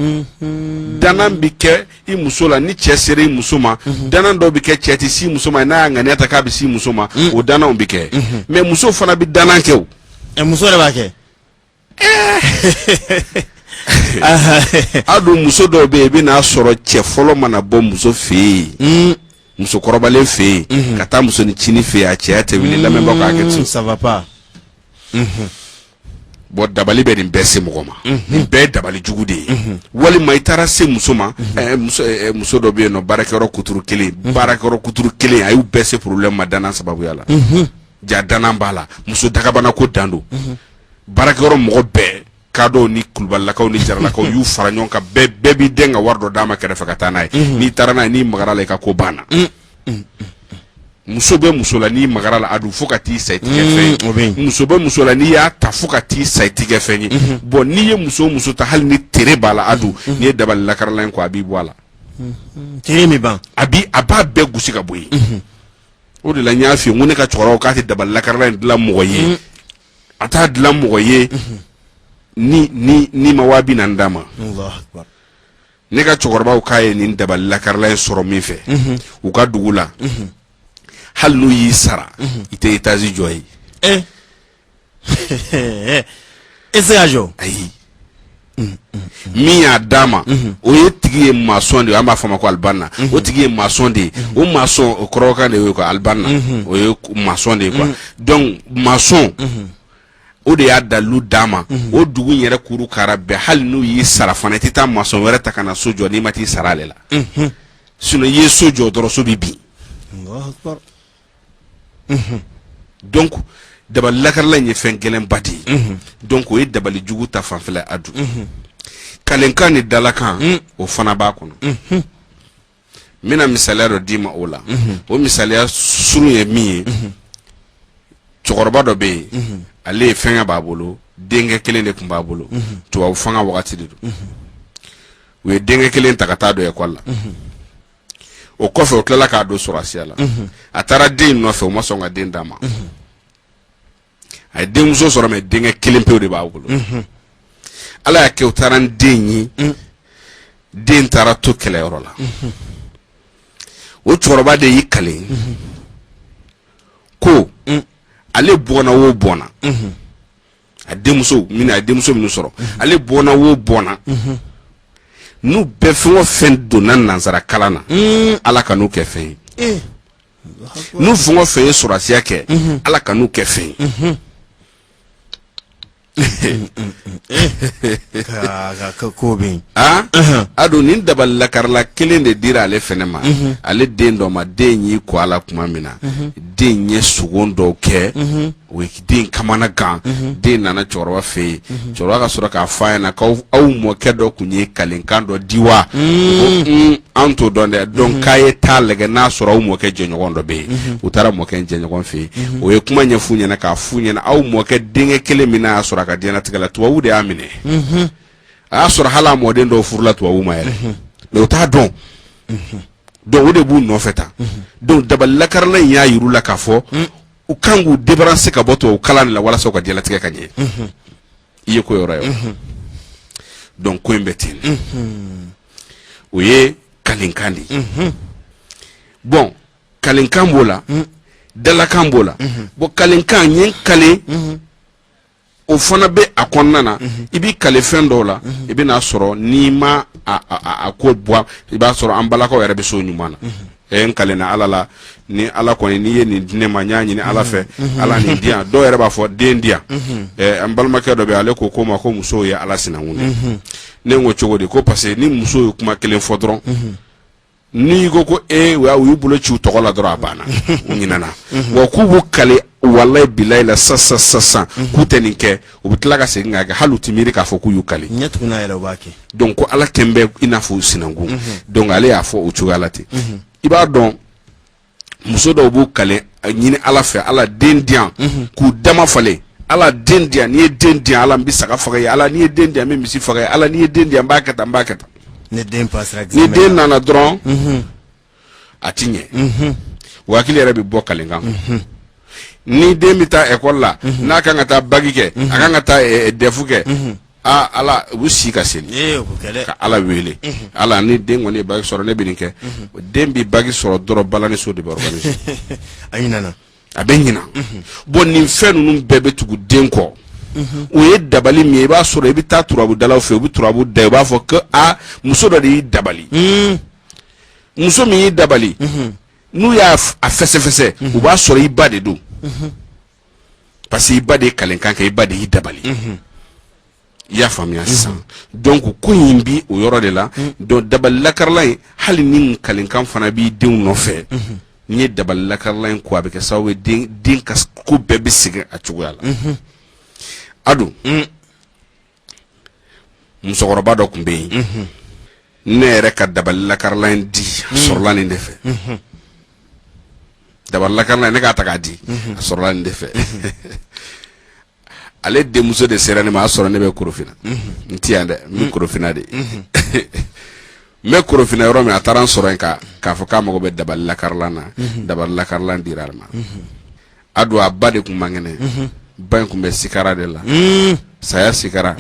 dana bɛ kɛ i muso la ni cɛ sera i muso ma dana dɔw bɛ kɛ cɛ tɛ si muso ma n'a y'a ŋaniya ta k'a bɛ si muso ma o danaw bɛ kɛ mais muso fana bɛ dana kɛ o muso yɛrɛ b'a kɛ a dun muso dɔw bɛ yen i bɛna sɔrɔ cɛ fɔlɔ mana bɔ muso fɛ yen musokɔrɔbalen fɛ yen ka taa musonincinin fɛ yen a cɛya tɛ wuli lamɛnbagaw k'a kɛ ten ça va pas bon dabali bɛ nin bɛɛ se mɔgɔ ma nin bɛɛ ye dabali jugu de ye walima i taara se muso ma muso dɔ bɛ yen nɔ baarakɛyɔrɔ kuturu kelen a y'u bɛɛ se problème ma danna sababuya la ja danna b'a la muso dagabana ko dan don baarakɛyɔrɔ mɔgɔ bɛɛ kadɔw ni kulubalilakaw ni jaralakaw y'u fara ɲɔgɔn kan bɛɛ b'i den ka wari dɔ d'a ma kɛrɛfɛ ka taa n'a ye n'i taara n'a ye n'i magara la i ka ko banna muso bɛ muso la n'i magara la a dun fo ka t'i sa i tigɛ fɛn ye muso bɛ muso la n'i y'a ta fo ka t'i sa i tigɛ fɛn ye bon n'i ye muso o muso ta hali ni tere b'a la a dun n'i ye dabali lakarala in kɔ a b'i bɔ a la tere min ban a b'a bɛɛ gosi ka bɔ yen o de la n y'a f'i ye n ko ne ka cɛkɔrɔbaw k'a tɛ dabali lakarala in dilan mɔgɔ ye a t'a dilan mɔgɔ ye ni ma 40,000 d'a ma ne ka cɛkɔrɔbaw k'a ye nin dabali lakarala in sɔrɔ min fɛ u ka dugu la hali n'u y'i sara i tɛ étage jɔ ye e se ka jɔ ayi min y'a d'a ma o ye tigi ye maçon de ye an b'a fɔ ma ko albanna o tigi ye maçon de ye o maçon o kɔrɔbɔrɔkan de ye quoi albanna o ye maçon de ye quoi donc maçon o de y'a dalu d'a ma o dugu in yɛrɛ kuru kara bɛɛ hali n'u y'i sara fana i tɛ taa maçon wɛrɛ ta ka na so jɔ n'i ma t'i sara ale la sinon i ye so jɔ dɔrɔn so bɛ bin donc dabali lakarala in ye fɛn gɛlɛnba de ye donc o ye dabali jugu ta fanfɛla a dun kalenkan ni dalakan o fana b'a kɔnɔ n bɛna misaliya dɔ d'i ma o la o misaliya surun ye min ye cɛkɔrɔba dɔ bɛ yen ale ye fɛngɛ b'a bolo denkɛ kelen de tun b'a bolo tubabu fanga wagati de don u ye denkɛ kelen ta ka taa don ekɔli la o kɔfɛ o tilala k'a don sɔrɔsiya la a taara den nɔfɛ o ma sɔn ka den d'a ma a ye denmuso sɔrɔ mɛ denkɛ kelen pewu de b'a bolo ala y'a kɛ o taara n den ye den taara to kɛlɛyɔrɔ la o cɛkɔrɔba de y'i kale ko ale bɔnna o bɔnna a ye denmuso minnu sɔrɔ ale bɔnna o bɔnna n'u bɛɛ fɛn o fɛn donna nansara kalan na ala ka n'u kɛ fɛn ye n'u fɛn o fɛn ye sɔrɔsiya kɛ ala ka n'u kɛ fɛn ye ko bɛ yen a don nin dabali lakarala kelen de dira ale fɛnɛ ma ale den dɔ ma den y'i kɔ a la tuma min na den ye sogon dɔw kɛ o ye den kamana gan den nana cɛkɔrɔba fɛ yen cɛkɔrɔba ka sɔrɔ k'a fɔ a ɲɛna k'aw mɔkɛ dɔ tun ye kalenkan dɔ di wa an t'o dɔn dɛ donc k'a ye taa lajɛ n'a sɔrɔ aw mɔkɛ jɛɲɔgɔn dɔ bɛ yen u taara mɔkɛ in jɛɲɔgɔn fɛ yen o ye kuma ɲɛf'u ɲɛna k'a f'u ɲɛna aw mɔkɛ denkɛ kelen min n'a y'a sɔrɔ a ka diɲɛlatigɛ la tubabu de y'a minɛ a y'a sɔrɔ hali a mɔden dɔw furula tubabu ma yɛrɛ mais u t'a dɔn donc o de b'u nɔfɛ tan donc dabalilakaran in y'a yiru la k'a fɔ u kan k'u débarrasser ka bɔ tubabu kalan la walasa u ka diɲɛlatigɛ ka ɲɛ i ye ko yɔrɔ ye donc ko in bɛ ten o ye kalenkan de ye bon kalenkan b'o la dalakan b'o la bon kalenkan n ye kale o fana bɛ a kɔnɔna na i b'i kale fɛn dɔw la i bɛ n'a sɔrɔ n'i ma a ko bɔ i b'a sɔrɔ an balakaw yɛrɛ bɛ so ɲuman na n kalenna ala la ni ala kɔni n'i ye nin di ne ma n y'a ɲini ala fɛ ala nin di yan dɔw yɛrɛ b'a fɔ den di yan an balimakɛ dɔ bɛ ale ko ma ko musow ye ala sinankun ye ne ko cogo di ko parce que ni muso ye kuma kelen fɔ dɔrɔn n'i ko ko u y'u bolo ci u tɔgɔ la dɔrɔn a banna u ɲinana wa k'u b'u kale walayi bilayi la sisan k'u tɛ nin kɛ u bɛ tila ka segin k'a kɛ hali u ti miiri k'a fɔ k'u y'u kale ɲɛtuguna yɛrɛ u b'a kɛ donc ko ala kɛn bɛ i n'a fɔ sinankun donc ale y'a fɔ o cogoya la ten i b'a dɔn muso dɔw b'u kale ɲini ala fɛ ala den di yan k'u dama falen ala den di yan n'i ye den di yan ala n bɛ saga faga ye ala n'i ye den di yan n bɛ misi faga ye ala n'i ye den di yan n b'a kɛ tan n b'a kɛ tan ni den nana dɔrɔn a ti ɲɛ wa hakili yɛrɛ bɛ bɔ kalenkan ni den bɛ taa ekɔli la n'a kan ka taa bagi kɛ a kan ka taa dɛfu kɛ ala u bɛ si ka seli ka ala wele ala ni den kɔni ye bagi sɔrɔ ne bɛ nin kɛ den bɛ bagi sɔrɔ dɔrɔn balaniso de bɛ organiser a ɲinana a bɛ ɲina bon nin fɛn ninnu bɛɛ bɛ tugu den kɔ o ye dabali min ye i b'a sɔrɔ i bɛ taa turabudalaw fɛ u bɛ turabu da i b'a fɔ ko muso dɔ de y'i dabali muso min y'i dabali n'u y'a fɛsɛfɛsɛ u b'a sɔrɔ i ba de don parce que i ba de ye kalenkan kɛ i ba de y'i dabali i y'a faamuya sisan donc ko in bi o yɔrɔ de la donc dabalilakarilan in hali ni kalenkan fana b'i denw nɔfɛ n'i ye dabalilakarilan in ko a bɛ kɛ sababu ye den ka ko bɛɛ bɛ segin a cogoya la adu musokɔrɔba dɔ tun bɛ yen ne yɛrɛ ka dabalilakarilan in di a sɔrɔla nin de fɛ dabalilakarilan ne k'a ta k'a di a sɔrɔla nin de fɛ ale denmuso de sera ne ma a sɔrɔ ne bɛ Korofina n ti yan dɛ n bɛ Korofina de n bɛ Korofina yɔrɔ min a taara n sɔrɔ yen k'a fɔ k'a mago bɛ dabalilakarilan na dabalilakarilan dira ale ma adu a ba de tun man kɛnɛ ba in tun bɛ sikara de la saya sikara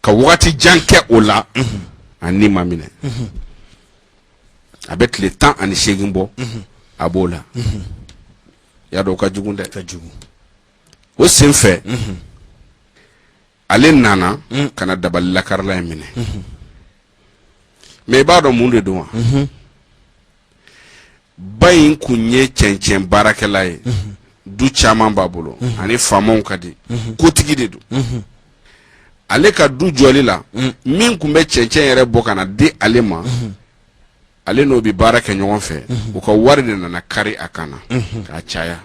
ka wagati jan kɛ o la a ni ma minɛ a bɛ tile 18 bɔ a b'o la y'a dɔn o ka jugu dɛ ka jugu o sen fɛ ale nana ka na dabalilakarilan in minɛ mais i b'a dɔn mun de don wa ba in kun ye cɛncɛn baarakɛla ye du caman b'a bolo ani faamaw ka di kotigi de don ale ka du jɔli la min kun bɛ cɛncɛn yɛrɛ bɔ ka na di ale ma ale n'o bi baara kɛ ɲɔgɔn fɛ u ka wari de nana kari a kan na k'a caya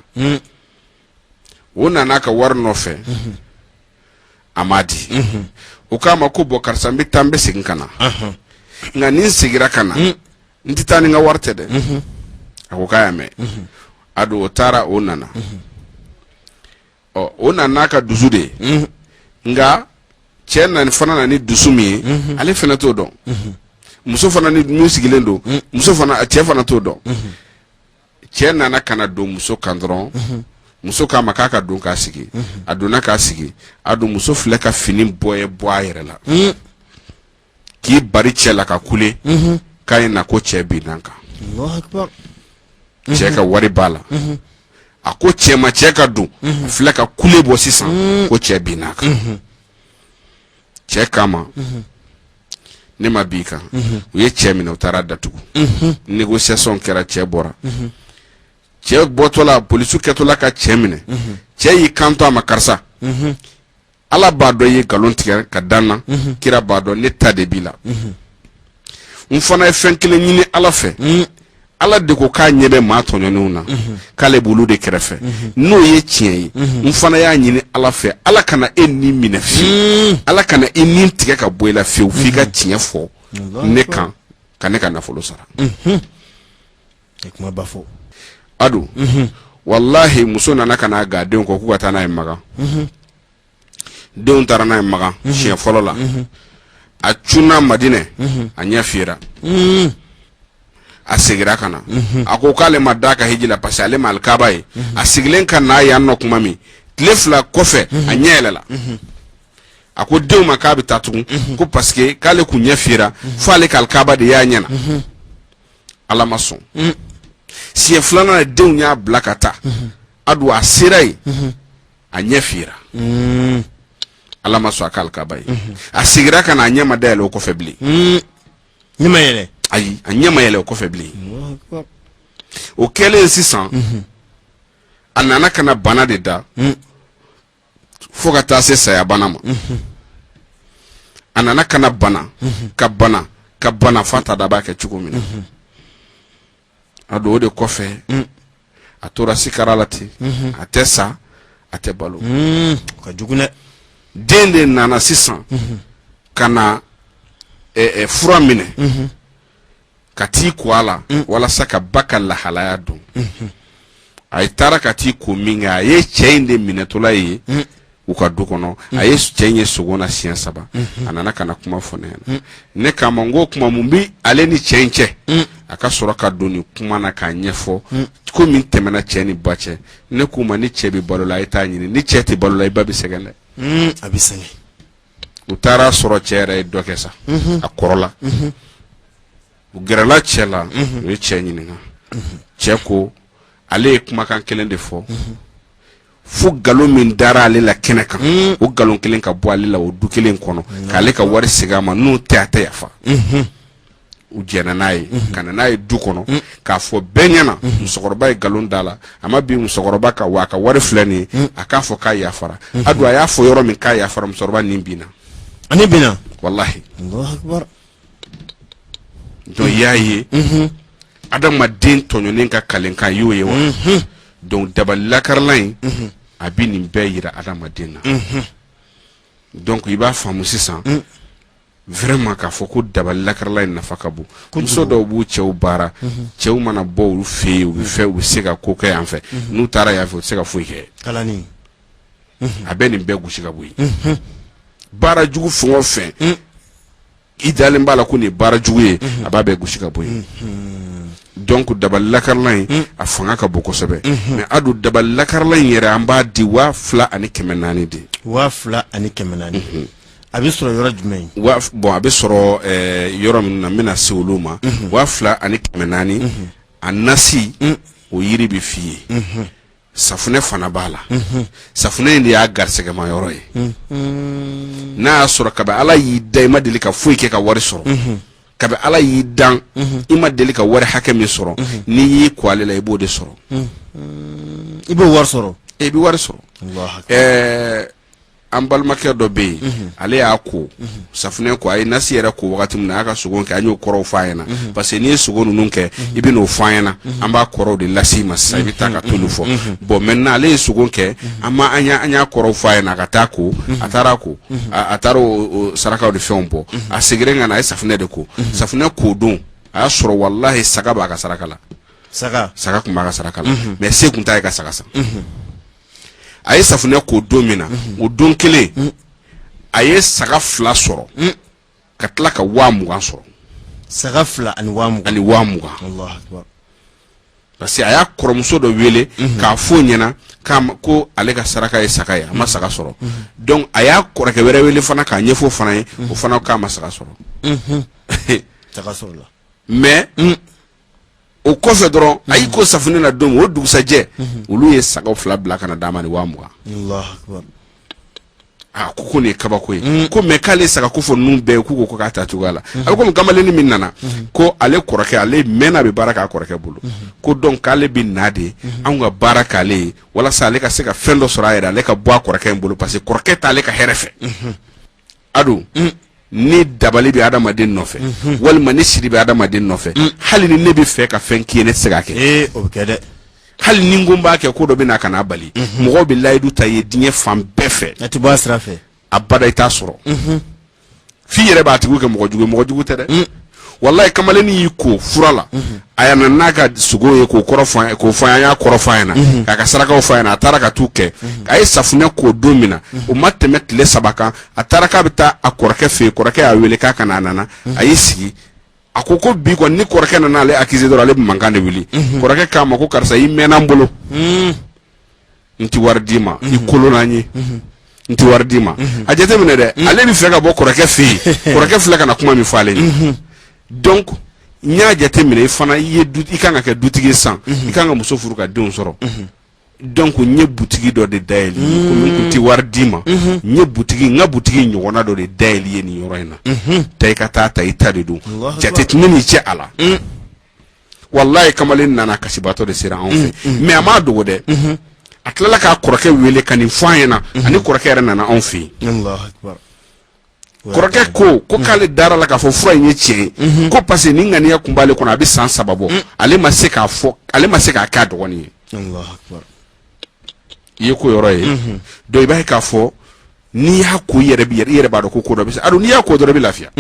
o nana ka wari nɔfɛ a ma di o k'a ma ko bɔn karisa n bɛ taa n bɛ segin ka na nka ni n seginna ka na n tɛ taa ni n ka wari tɛ dɛ a ko k'a y'a mɛn a don o taara o nana o nana n'a ka dusu de ye nka cɛ nana fana na ni dusu min ye ale fana t'o dɔn muso fana ni min sigilen don cɛ fana t'o dɔn cɛ nana ka na don muso kan dɔrɔn muso k'a ma k'a ka don k'a sigi a donna k'a sigi a don muso filɛ ka fini bɔ a yɛrɛ la k'i bari cɛ la ka kule k'a ye na ko cɛ bin n'a kan cɛ ka wari b'a la a ko cɛ ma cɛ ka don a filɛ ka kule bɔ sisan ko cɛ bin n'a kan cɛ k'a ma ne ma b'i kan u ye cɛ minɛ u taara datugu négociation kɛra cɛ bɔra cɛ bɔtɔ la polisiw kɛtɔ la ka cɛ minɛ cɛ y'i kanto a ma karisa ala b'a dɔn i ye nkalon tigɛ ka dan na kira b'a dɔn ne ta de b'i la n fana ye fɛn kelen ɲini ala fɛ ala de ko k'a ɲɛ bɛ maa tɔɲɔnenw na k'ale b'olu de kɛrɛfɛ n'o ye tiɲɛ ye n fana y'a ɲini ala fɛ ala kana e ni minɛ fiyewu ala kana e ni tigɛ ka bɔ i la fiyewu f'i ka tiɲɛ fɔ ne kan ka ne ka nafolo sara kuma ba fɔ adu wallahi muso nana ka n'a ga denw kɔ k'u ka taa n'a ye Magan denw taara n'a ye Magan siɲɛ fɔlɔ la a cunna Madinɛ a ɲɛ fiyera a segira kana a ko k'ale ma da ka hiji la parce que ale ma alkaba ye a sigilen ka n'a yan nɔ kuma min tile 2 kɔfɛ a ɲɛ yɛlɛla a ko denw ma k'a bɛ taa tugun ko parce que k'ale kun ɲɛ fira fo ale ka alkaba de y'a ɲɛna ala ma sɔn siɲɛ 2nan denw y'a bila ka taa a don a sera yen a ɲɛ fira ala ma sɔn a ka alkaba ye a sigira ka n'a ɲɛ ma dayɛlɛ o kɔfɛ bilen ɲɛ ma yɛlɛ ayi a ɲɛ ma yɛlɛ o kɔfɛ bilen o kɛlen sisan a nana kana bana de da fo ka taa se saya bana ma a nana kana bana ka bana fa ta da b'a kɛ cogo min na a don o de kɔfɛ a tora sikara la ten a tɛ sa a tɛ balo ka jugu dɛ den de nana sisan ka na fura minɛ ka t'i ko a la walasa ka ba ka lahalaya dɔn a ye taara ka t'i ko min kɛ a ye cɛ in de minɛtɔla ye u ka du kɔnɔ a ye cɛ in ye sogo na siɲɛ 3 a nana ka na kuma fɔ ne ɲɛna ne k'a ma n ko kuma mun bi ale ni cɛ in cɛ a ka sɔrɔ ka don nin kuma na k'a ɲɛfɔ ko min tɛmɛna cɛ ni ba cɛ ne k'u ma ni cɛ bɛ balo la a ye taa ɲini ni cɛ tɛ balo la i ba bɛ sɛgɛn dɛ a bɛ sɛgɛn u taara sɔrɔ cɛ yɛrɛ ye dɔ kɛ sa a kɔrɔla u gɛrɛla cɛ la u ye cɛ ɲininka cɛ ko ale ye kumakan kelen de fɔ fo galon min dara ale la kɛnɛ kan o galon kelen ka bɔ ale la o du kelen kɔnɔ k'ale ka wari segin a ma n'o tɛ a tɛ yafa u jɛnna n'a ye ka na n'a ye du kɔnɔ k'a fɔ bɛɛ ɲɛna musokɔrɔba ye galon da la a ma bin musokɔrɔba kan wa a ka wari filɛ nin ye a k'a fɔ k'a yafara a don a y'a fɔ yɔrɔ min k'a yafara musokɔrɔba nin binna ani binna wallahi Allahu akbar donc i y'a ye adamaden tɔɲɔnen ka kalenkan y'o ye wa donc dabali lakarila in a bɛ nin bɛɛ yira adamaden na donc i b'a faamu sisan vraiment k'a fɔ ko dabali lakarila in nafa ka bon muso dɔw b'u cɛw baara cɛw mana bɔ olu fɛ yen u bɛ se ka ko kɛ yan fɛ n'u taara yan fɛ u tɛ se ka foyi kɛ kalani a bɛ nin bɛɛ gosi ka bɔ yen baara jugu fɛn o fɛn i dalen b'a la ko nin ye baara jugu ye a b'a bɛɛ gosi ka bɔ yen donc dabali lakarila in a fanga ka bon kosɛbɛ mais a don dabali lakarila in yɛrɛ an b'a di 2,400 de 2,400 a bɛ sɔrɔ yɔrɔ jumɛn bon a bɛ sɔrɔ yɔrɔ min na n bɛna se olu ma 2,400 a nasi o yiri bɛ f'i ye safunɛ fana b'a la safunɛ in de y'a garisɛgɛma yɔrɔ ye n'a y'a sɔrɔ kabi ala y'i da i ma deli ka foyi kɛ ka wari sɔrɔ kabi ala y'i dan i ma deli ka wari hakɛ min sɔrɔ n'i y'i ko ale la i b'o de sɔrɔ i b'o wari sɔrɔ i bɛ wari sɔrɔ an balimakɛ dɔ bɛ yen ale y'a ko safunɛ ko a ye nasi yɛrɛ ko wagati min na a y'a ka sogo kɛ an y'o kɔrɔw f'a ɲɛna parce que n'i ye sogo ninnu kɛ i bɛ n'o f'a ɲɛna an b'a kɔrɔw de lase i ma sisan i bɛ taa ka tolu fɔ bon maintenant ale ye sogo kɛ an y'a kɔrɔw f'a ɲɛna a ka taa ko a taara ko a taara o sarakaw de fɛnw bɔ a seginnen ka na a ye safunɛ de ko safunɛ ko don a y'a sɔrɔ walahi saga b'a ka saraka la saga tun b'a ka saraka la mais se tun t'a ye ka saga san a ye safunɛ ko don min na o don kelen a ye saga 2 sɔrɔ ka tila ka 20,000 sɔrɔ saga 2 ani 20,000 Allahu akbar parce que a y'a kɔrɔmuso dɔ wele k'a fɔ ɲɛna ko ale ka saraka ye saga ye a ma saga sɔrɔ donc a y'a kɔrɔkɛ wɛrɛ wele fana k'a ɲɛfɔ fana ye o fana k'a ma saga sɔrɔ saga sɔrɔ la mais o kɔfɛ dɔrɔn a y'i ko safunɛ na don o dugusajɛ olu ye sagaw 2 bila ka na d'a ma ni 20,000 Allahu akbar a ko nin ye kabako ye ko mais k'ale saga ko fɔ ninnu bɛɛ k'u ko k'a ta cogoya la a bɛ komi kamalennin min nana ko ale kɔrɔkɛ ale mɛnna bɛ baara k'a kɔrɔkɛ bolo ko donc k'ale bɛ na de anw ka baara k'ale ye walasa ale ka se ka fɛn dɔ sɔrɔ a yɛrɛ ale ka bɔ a kɔrɔkɛ in bolo parce que kɔrɔkɛ t'ale ka hɛrɛ fɛ a don ni dabali bɛ adamaden nɔfɛ walima ni siri bɛ adamaden nɔfɛ hali ni ne bɛ fɛ ka fɛn k'i ye ne tɛ se k'a kɛ o bɛ kɛ dɛ hali ni n ko n b'a kɛ ko dɔ bɛ na ka n'a bali mɔgɔw bɛ layidu ta ye diɲɛ fan bɛɛ fɛ a tɛ bɔ a sira fɛ a bada i t'a sɔrɔ f'i yɛrɛ b'a tigiw kɛ mɔgɔ jugu tɛ dɛ wallahi kamalennin y'i ko fura la a yana n'a ka sogo ye k'o fɔ an y'a kɔrɔ fɔ an ɲɛna k'a ka sarakaw fɔ an ɲɛna a taara ka t'u kɛ a ye safunɛ k'o don min na o ma tɛmɛ tile 3 kan a taara k'a bɛ taa a kɔrɔkɛ fɛ yen kɔrɔkɛ y'a wele k'a ka na a nana a y'i sigi a ko ko bi ko ni kɔrɔkɛ nana ale accusé dɔrɔn ale bɛ mankan de wuli kɔrɔkɛ k'a ma ko karisa i mɛnna n bolo n ti wari d'i ma i kolonna n ye n ti wari d'i ma a jateminɛ dɛ ale bɛ fɛ ka bɔ kɔrɔkɛ fɛ yen kɔrɔkɛ filɛ ka na kuma min fɔ ale ɲɛ donc n y'a jateminɛ i fana i kan ka kɛ dutigi san i kan ka muso furu ka denw sɔrɔ donc n ye butigi dɔ de dayɛlɛ komi n kun ti wari d'i ma n ye n ka butigi ɲɔgɔnna dɔ de dayɛlɛ ye nin yɔrɔ in na ta i ka taa ta i ta de don jate ne ni cɛ a la wallahi kamalen nana kasibaatɔ de sera anw fɛ mais a m'a dogo dɛ a tilala k'a kɔrɔkɛ wele ka nin fɔ an ɲɛna ani kɔrɔkɛ yɛrɛ nana anw fɛ yen kɔrɔkɛ ko k'ale dara la k'a fɔ fura in ye tiɲɛ ye ko parce que nin ŋaniya kun b'ale kɔnɔ a bɛ san 3 bɔ ale ma se k'a k'a dɔgɔnin ye i ye ko yɔrɔ ye donc i b'a ye k'a fɔ n'i y'a ko i yɛrɛ b'a dɔn ko dɔ bɛ se n'i y'a ko dɔrɔn i bɛ lafiya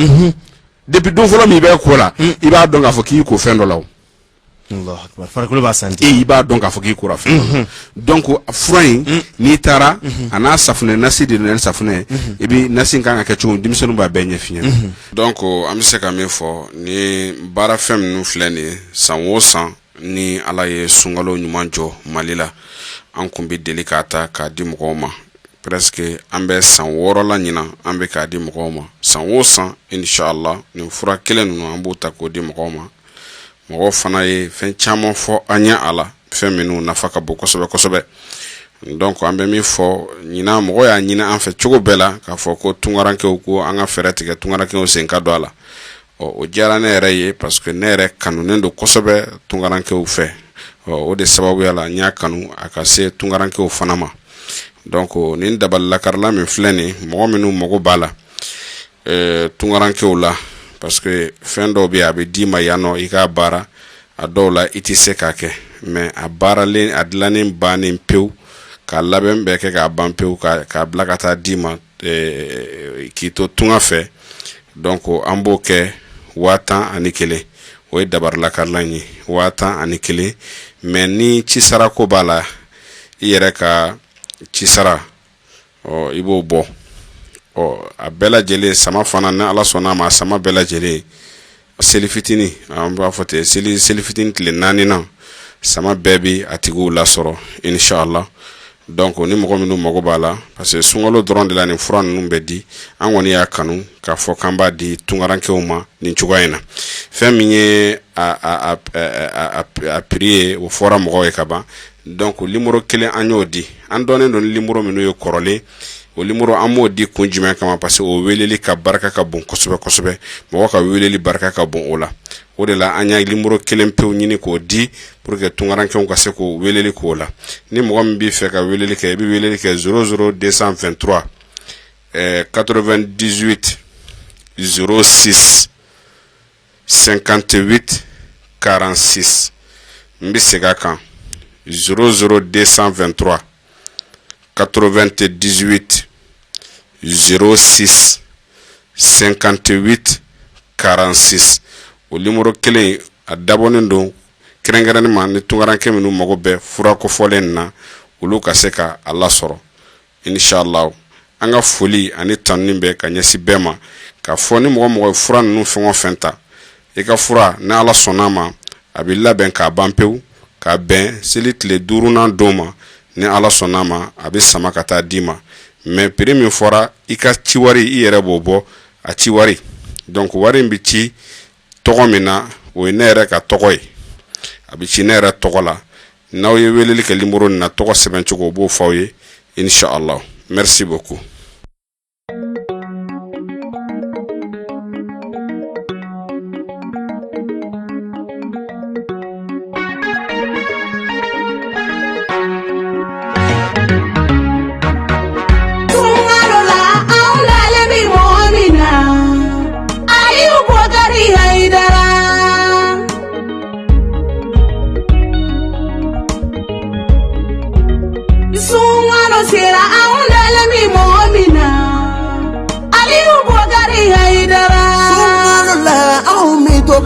depuis don fɔlɔ min i bɛ ko la i b'a dɔn k'a fɔ k'i ko fɛn dɔ la o farikolo b'a santi i b'a dɔn k'a fɔ k'i kora fɛn dɔ la donc fura in n'i taara a n'a safunɛ nasi de don safunɛ i bɛ nasi kan ka kɛ cogo denmisɛnninw b'a bɛɛ ɲɛf'i ɲɛna donc an bɛ se ka min fɔ ni baara fɛn minnu filɛ nin ye san o san ni ala ye sunkalo ɲuman jɔ Mali la an kun bɛ deli k'a ta k'a di mɔgɔw ma presque an bɛ san 6 la ɲinan an bɛ k'a di mɔgɔw ma san o san inshallah nin fura kelen ninnu an b'o ta k'o di mɔgɔw ma mɔgɔw fana ye fɛn caman fɔ an ɲɛ a la fɛn minnu nafa ka bon kosɛbɛ kosɛbɛ donc an bɛ min fɔ ɲinan mɔgɔ y'a ɲini an fɛ cogo bɛɛ la k'a fɔ ko tungarankew ko an ka fɛɛrɛ tigɛ tungarankew sen ka don a la o diyara ne yɛrɛ ye parce que ne yɛrɛ kanunen don kosɛbɛ tungarankew fɛ o de sababuya la n y'a kanu a ka se tungarankew fana ma donc nin dabali lakarila min filɛ nin mɔgɔ minnu mago b'a la tungarankew la parce que fɛn dɔw bɛ a bɛ d'i ma yan nɔ i k'a baara a dɔw la i tɛ se k'a kɛ mais a baaralen a dilannen bannen pewu k'a labɛn bɛɛ kɛ k'a ban pewu k'a bila ka taa d'i ma k'i to tunga fɛ donc an b'o kɛ 10,001 o ye dabari lakarila ye 10,001 mais ni cisara ko b'a la i yɛrɛ ka cisara i b'o bɔ a bɛɛ lajɛlen sama fana ni ala sɔnna ma sama bɛɛ lajɛlen seli fitini an b'a fɔ ten seli fitini tile 4 nan sama bɛɛ bi a tigiw lasɔrɔ inshallah donc ni mɔgɔ minnu mago b'a la parce que sunkalo dɔrɔn de la nin fura ninnu bɛ di an kɔni y'a kanu k'a fɔ k'an b'a di tungarankew ma nin cogoya in na fɛn min ye a prix ye o fɔra mɔgɔw ye ka ban donc numéro 1 an y'o di an dɔnnen don numéro minnu ye kɔrɔlen o numéro an m'o di kun jumɛn kama parce que o weleli ka barika ka bon kosɛbɛ kosɛbɛ mɔgɔ ka weleli barika ka bon o la o de la an y'a numéro 1 pewu ɲini k'o di pour que tungarankew ka se k'o weleli k'o la ni mɔgɔ min b'i fɛ ka weleli kɛ i bɛ weleli kɛ 00223 98 06 58 46 n bɛ segin a kan 00223 98 06 58 46 o numéro 1 a dabɔnen don kɛrɛnkɛrɛnnen ma ni tungaranke minnu mago bɛ fura kofɔlen na olu ka se ka a lasɔrɔ inshallah an ka foli ani tanuni bɛ ka ɲɛsin bɛɛ ma ka fɔ ni mɔgɔ ye fura ninnu fɛn o fɛn ta i ka fura ni ala sɔnna ma a bɛ labɛn k'a ban pewu k'a bɛn seli tile 5nan don ma ni ala sɔnna ma a bɛ sama ka taa d'i ma mais prix min fɔra i ka ci wari i yɛrɛ b'o bɔ a ci wari donc wari in bɛ ci tɔgɔ min na o ye ne yɛrɛ ka tɔgɔ ye a bɛ ci ne yɛrɛ tɔgɔ la n'aw ye weleli kɛ numéro nin na tɔgɔ sɛbɛn cogo o b'o f'aw ye inshallah merci beaucoup.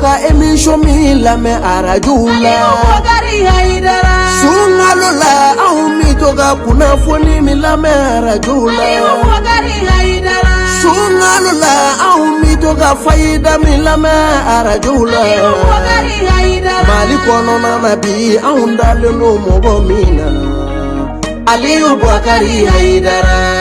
Ka emission min lamɛn arajo la sunkalo la anw mi to ka kunnafoni min lamɛn arajo la sunkalo la anw mi to to ka fayida min lamɛn arajow la Mali kɔnɔna na bi anw dalen no mɔgɔ min na Aliyu Bubakari Hayidara